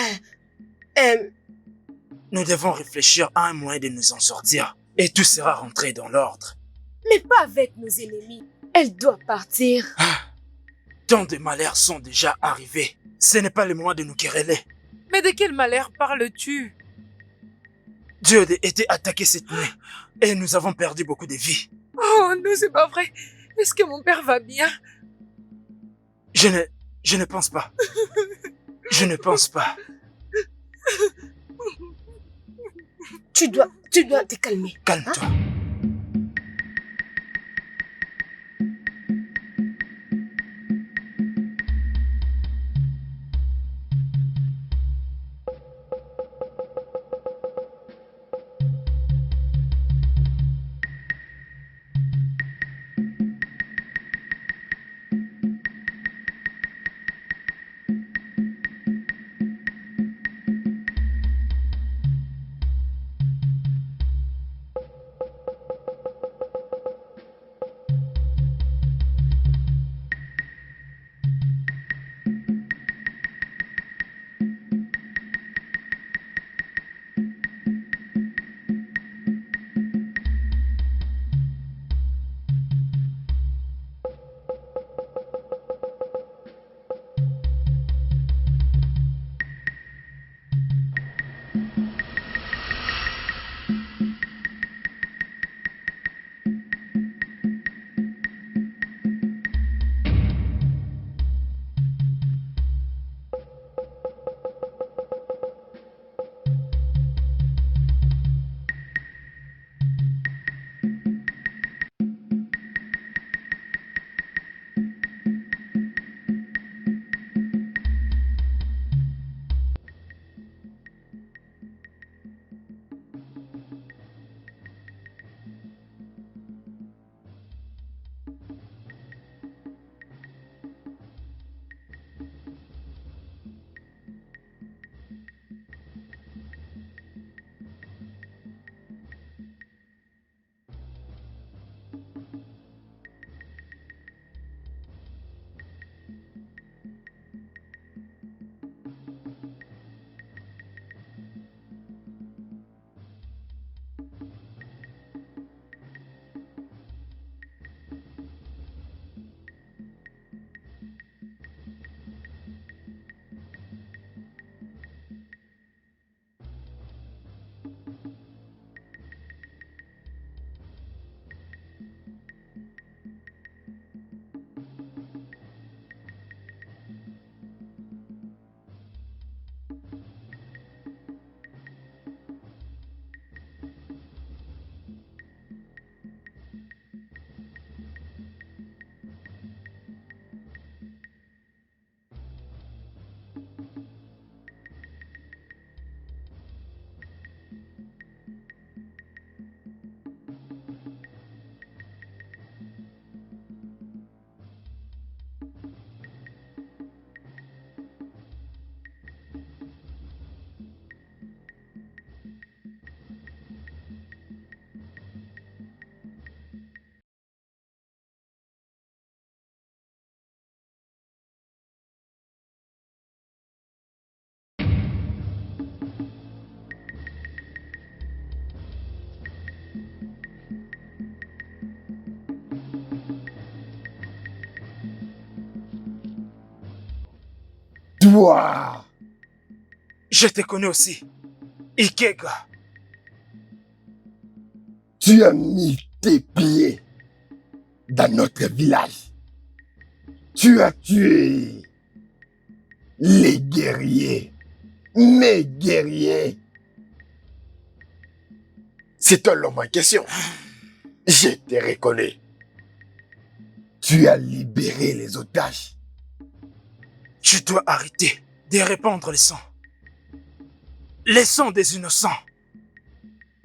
Nous devons réfléchir à un moyen de nous en sortir. Et tout sera rentré dans l'ordre. Mais pas avec nos ennemis. Elle doit partir. Tant de malheurs sont déjà arrivés. Ce n'est pas le moment de nous quereller. Mais de quel malheur parles-tu? Dieu a été attaqué cette nuit. Et nous avons perdu beaucoup de vies. Oh non, c'est pas vrai. Est-ce que mon père va bien? Je ne pense pas. Je ne pense pas. Tu dois te calmer. Calme-toi. Toi, Je te connais aussi. Ikega. tu as mis tes pieds dans notre village. Tu as tué les guerriers, mes guerriers. C'est toi l'homme en question. Je te reconnais. Tu as libéré les otages. Tu dois arrêter de répandre le sang. Les sangs des innocents.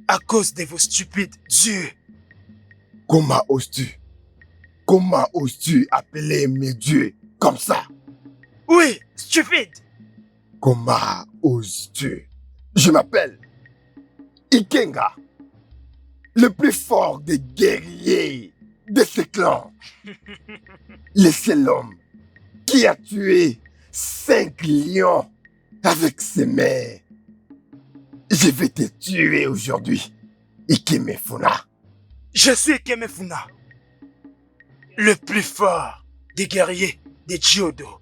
À cause de vos stupides dieux. Comment oses-tu? Comment oses-tu appeler mes dieux comme ça? Oui, stupide. Comment oses-tu? Je m'appelle Ikenga, le plus fort des guerriers de ce clan. Le seul homme qui a tué 5 lions avec ses mains. Je vais te tuer aujourd'hui, Ikemefuna. Je suis Ikemefuna, le plus fort des guerriers des Jiodo.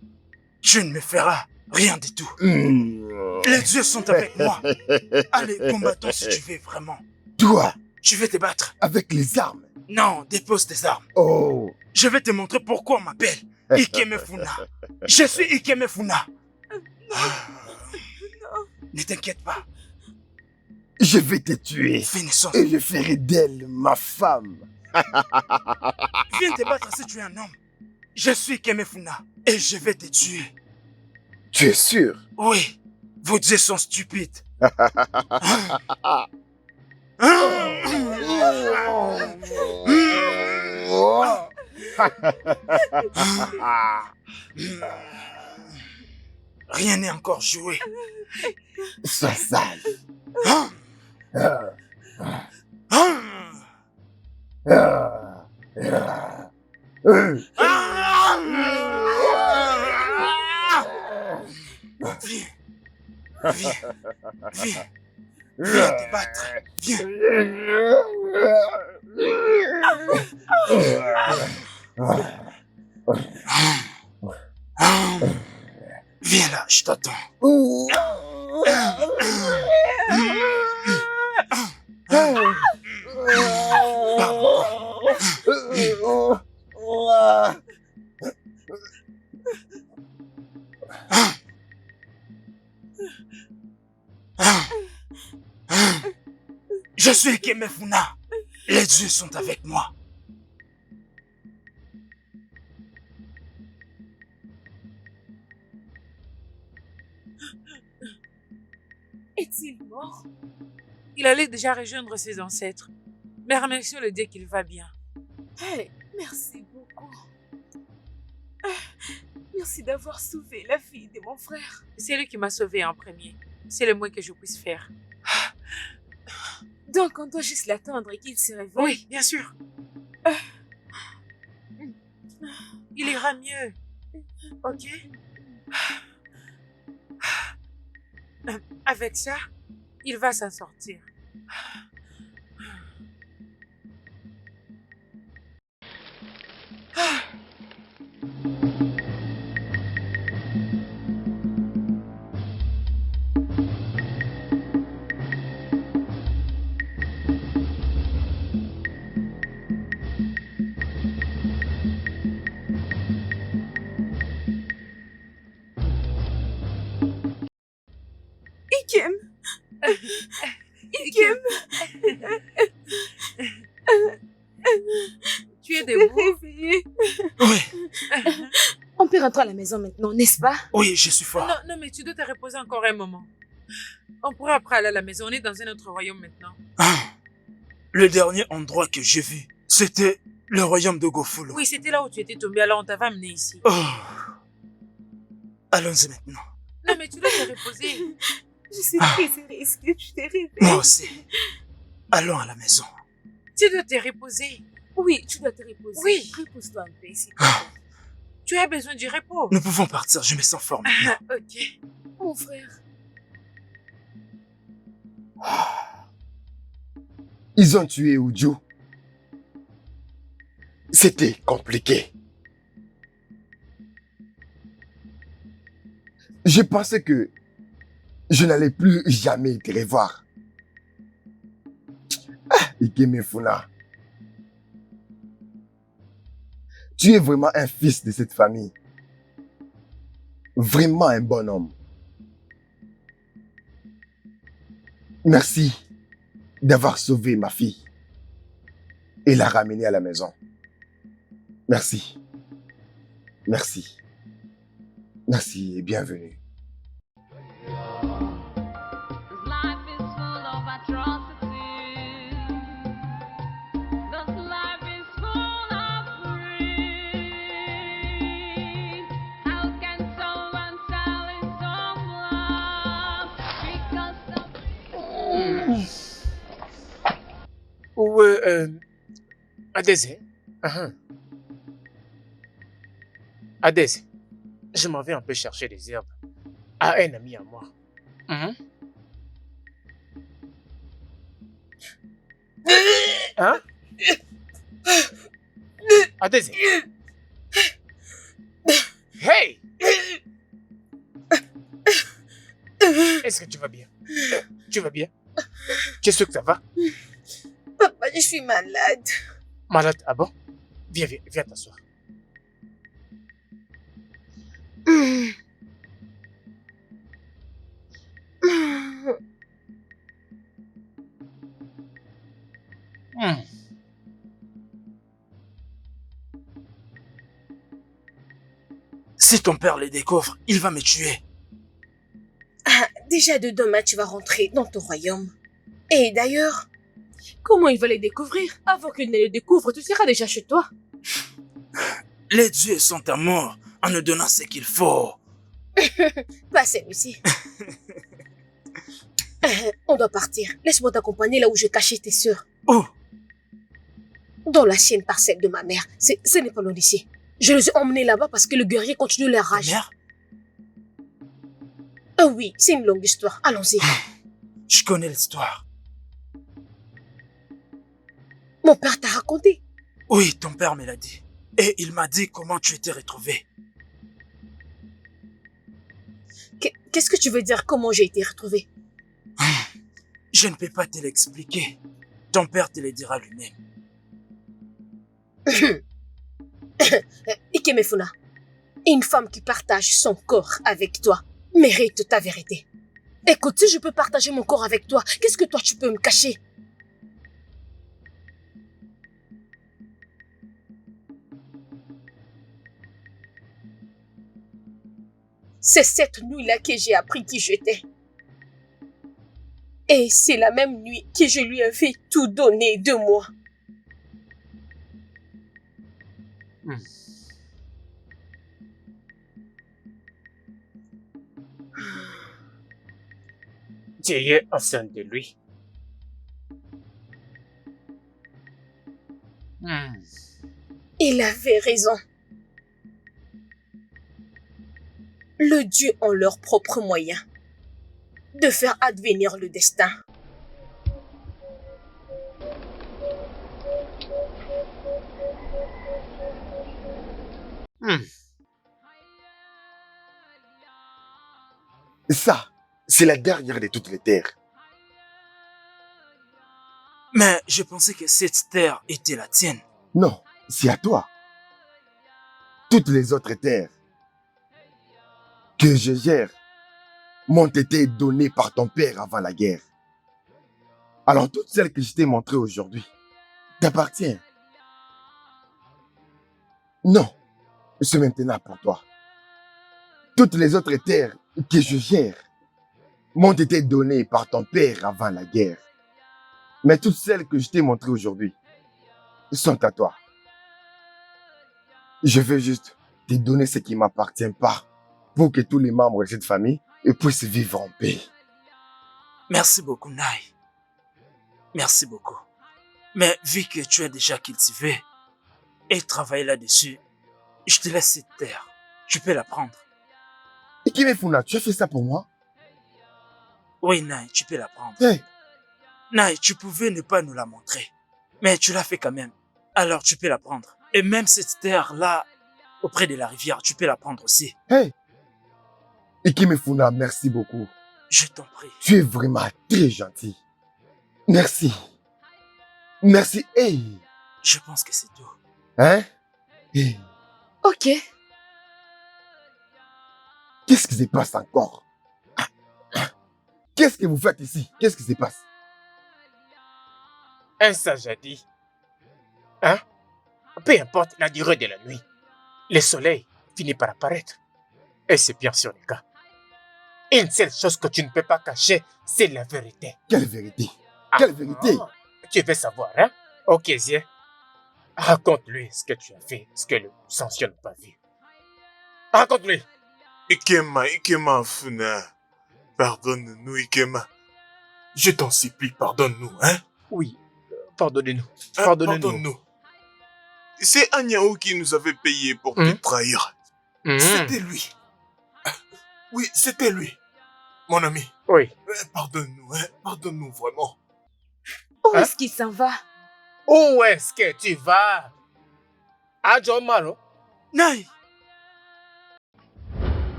Tu ne me feras rien du tout. Les dieux sont avec moi. Allez, combattons si tu veux vraiment. Toi, Tu veux te battre? avec les armes. Non, dépose tes armes. Oh, Je vais te montrer pourquoi on m'appelle Ikemefuna. Je suis Ikemefuna. Ne t'inquiète pas. je vais te tuer Finissons. et je ferai d'elle ma femme. Viens te battre si tu es un homme. Je suis Ikemefuna et je vais te tuer. Tu es sûr? Oui, vos dieux sont stupides. Rien n'est encore joué. Sois sage. Viens, viens, viens, viens te battre. Viens. Viens là, je t'attends. Je suis Ikemefuna. Les dieux sont avec moi. Est-il mort? Il allait déjà rejoindre ses ancêtres. Mais remercions le Dieu qu'il va bien. Hey, merci beaucoup. Merci d'avoir sauvé la fille de mon frère. C'est lui qui m'a sauvé en premier. C'est le moins que je puisse faire. Donc on doit juste l'attendre et qu'il se réveille. Oui, bien sûr. Il ira mieux. Ok? Avec ça, il va s'en sortir. Ikem! Ikem! Tu es T'es debout? réveillé. Oui, On peut rentrer à la maison maintenant, n'est-ce pas? oui, je suis fort. Non, non, mais tu dois te reposer encore un moment. On pourra après aller à la maison. On est dans un autre royaume maintenant. Le dernier endroit que j'ai vu, c'était le royaume de Gofulo. Oui, c'était là où tu étais tombé, alors on t'avait amené ici. Oh. Allons-y maintenant. Non, mais tu dois te reposer. Je suis très heureuse que tu t'es réveillé. Moi aussi. Allons à la maison. Tu dois te reposer. Oui, tu dois te reposer. Oui. Repose-toi un peu ici. Tu as besoin du repos. Nous pouvons partir, je me sens fort maintenant. Ok. Mon frère. Ils ont tué Uju. C'était compliqué. Je pensais que je n'allais plus jamais te revoir. Ikemefuna. Tu es vraiment un fils de cette famille. Vraiment un bon homme. Merci d'avoir sauvé ma fille et la ramenée à la maison. Merci. Merci. Merci et bienvenue. Life is full of atrocities. This life is full of greed. How can someone sell his own love because of Ou, Adèse. Adèse, je m'en vais un peu chercher des herbes à un ami à moi. Hein? Adèse. Hey! Est-ce que tu vas bien? Tu vas bien? Tu es sûr que ça va? Papa, je suis malade. Malade, ah bon? Viens t'asseoir. Si ton père les découvre, il va me tuer. Déjà de demain, tu vas rentrer dans ton royaume. Et d'ailleurs, comment il va les découvrir? Avant qu'il ne les découvre, tu seras déjà chez toi. Les dieux sont amour en nous donnant ce qu'il faut. Pas celui-ci. On doit partir. Laisse-moi t'accompagner là où j'ai caché tes sœurs. Où? Dans l'ancienne parcelle de ma mère. Ce n'est pas loin d'ici. Je les ai emmenés là-bas parce que le guerrier continue leur rage. Mère? Ah oui, c'est une longue histoire. Allons-y. Je connais l'histoire. Mon père t'a raconté? Oui, ton père me l'a dit. Et il m'a dit comment tu étais retrouvé. Qu'est-ce que tu veux dire comment j'ai été retrouvée? Je ne peux pas te l'expliquer. Ton père te le dira lui-même. Ikemefuna, une femme qui partage son corps avec toi mérite ta vérité. Écoute, si je peux partager mon corps avec toi, qu'est-ce que toi tu peux me cacher? C'est cette nuit-là que j'ai appris qui j'étais. Et c'est la même nuit que je lui avais tout donné de moi. Tu es enceinte de lui. Il avait raison. Le Dieu ont leurs propres moyens de faire advenir le destin. Ça, c'est la dernière de toutes les terres. Mais je pensais que cette terre était la tienne. Non, c'est à toi. Toutes les autres terres que je gère m'ont été données par ton père avant la guerre. Alors toutes celles que je t'ai montrées aujourd'hui t'appartiennent. Non, c'est maintenant pour toi. Toutes les autres terres que je gère m'ont été données par ton père avant la guerre. Mais toutes celles que je t'ai montrées aujourd'hui sont à toi. Je veux juste te donner ce qui ne m'appartient pas pour que tous les membres de cette famille puissent vivre en paix. Merci beaucoup, Nai. Merci beaucoup. Mais vu que tu as déjà cultivé et travaillé là-dessus, je te laisse cette terre. Tu peux la prendre. Et Kimefuna, tu as fait ça pour moi? Oui, Nai, tu peux la prendre. Hey. Nai, tu pouvais ne pas nous la montrer, mais tu l'as fait quand même. Alors tu peux la prendre. Et même cette terre-là, auprès de la rivière, tu peux la prendre aussi. Hey! Ikemefuna, merci beaucoup. Je t'en prie. Tu es vraiment très gentil. Merci. Merci. Hey! Je pense que c'est tout. Hein? Hey! Ok. Qu'est-ce qui se passe encore? Qu'est-ce que vous faites ici? Qu'est-ce qui se passe? Un sage a dit, hein? Peu importe la durée de la nuit, le soleil finit par apparaître. Et c'est bien sûr le cas. Une seule chose que tu ne peux pas cacher, c'est la vérité. Quelle vérité? Ah, Quelle vérité? Tu veux savoir, hein? Ok, Zie. Raconte-lui ce que tu as fait, ce que le Sansio n'a pas vu. Raconte-lui. Ikema, Funa. Pardonne-nous, Ikema. Je t'en supplie, pardonne-nous, hein? Oui, pardonnez-nous. Hein, Pardonnez-nous. C'est Anyao qui nous avait payé pour te trahir. C'était lui. Oui, c'était lui. Mon ami. Oui. Pardonne-nous, hein? Pardonne-nous vraiment. Où Hein? est-ce qu'il s'en va? Où est-ce que tu vas? À John Maro? Nai!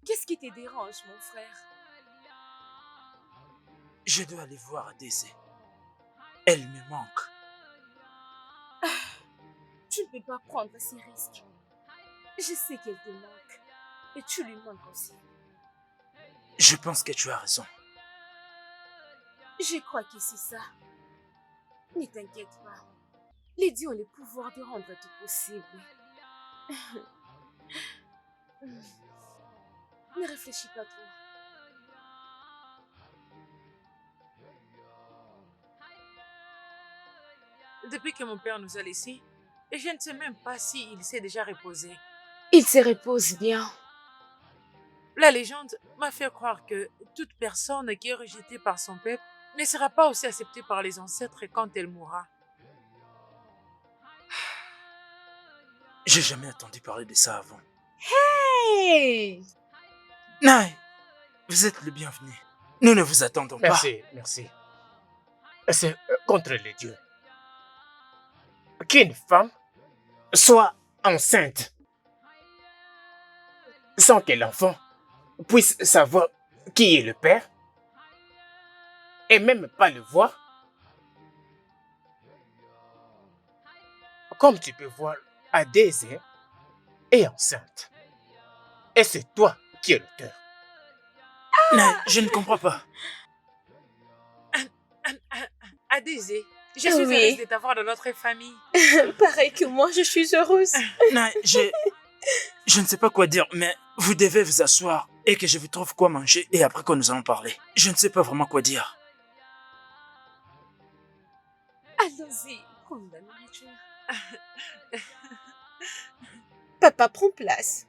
Qu'est-ce qui te dérange, mon frère? Je dois aller voir Adese. Elle me manque. Tu ne peux pas prendre ces risques. Je sais qu'elle te manque. Et tu lui manques aussi. Je pense que tu as raison. Je crois que c'est ça. Ne t'inquiète pas. Les dieux ont le pouvoir de rendre tout possible. Ne réfléchis pas trop. Depuis que mon père nous a laissés, je ne sais même pas s'il s'est déjà reposé. Il se repose bien. La légende m'a fait croire que toute personne qui est rejetée par son peuple ne sera pas aussi acceptée par les ancêtres quand elle mourra. J'ai jamais entendu parler de ça avant. Hey! Nai, vous êtes le bienvenu. Nous ne vous attendons pas. Merci, merci. C'est contre les dieux. Qu'une femme soit enceinte sans que l'enfant puisse savoir qui est le père et même pas le voir. Comme tu peux voir, Adese est enceinte. Et c'est toi qui es l'auteur. Nai, je ne comprends pas. Adese, je suis Oui. heureuse de t'avoir dans notre famille. Pareil que moi, je suis heureuse. Nai, je ne sais pas quoi dire, mais vous devez vous asseoir et que je vous trouve quoi manger et après que nous allons parler. Je ne sais pas vraiment quoi dire. Allons-y, prends la nourriture. Papa, prends place.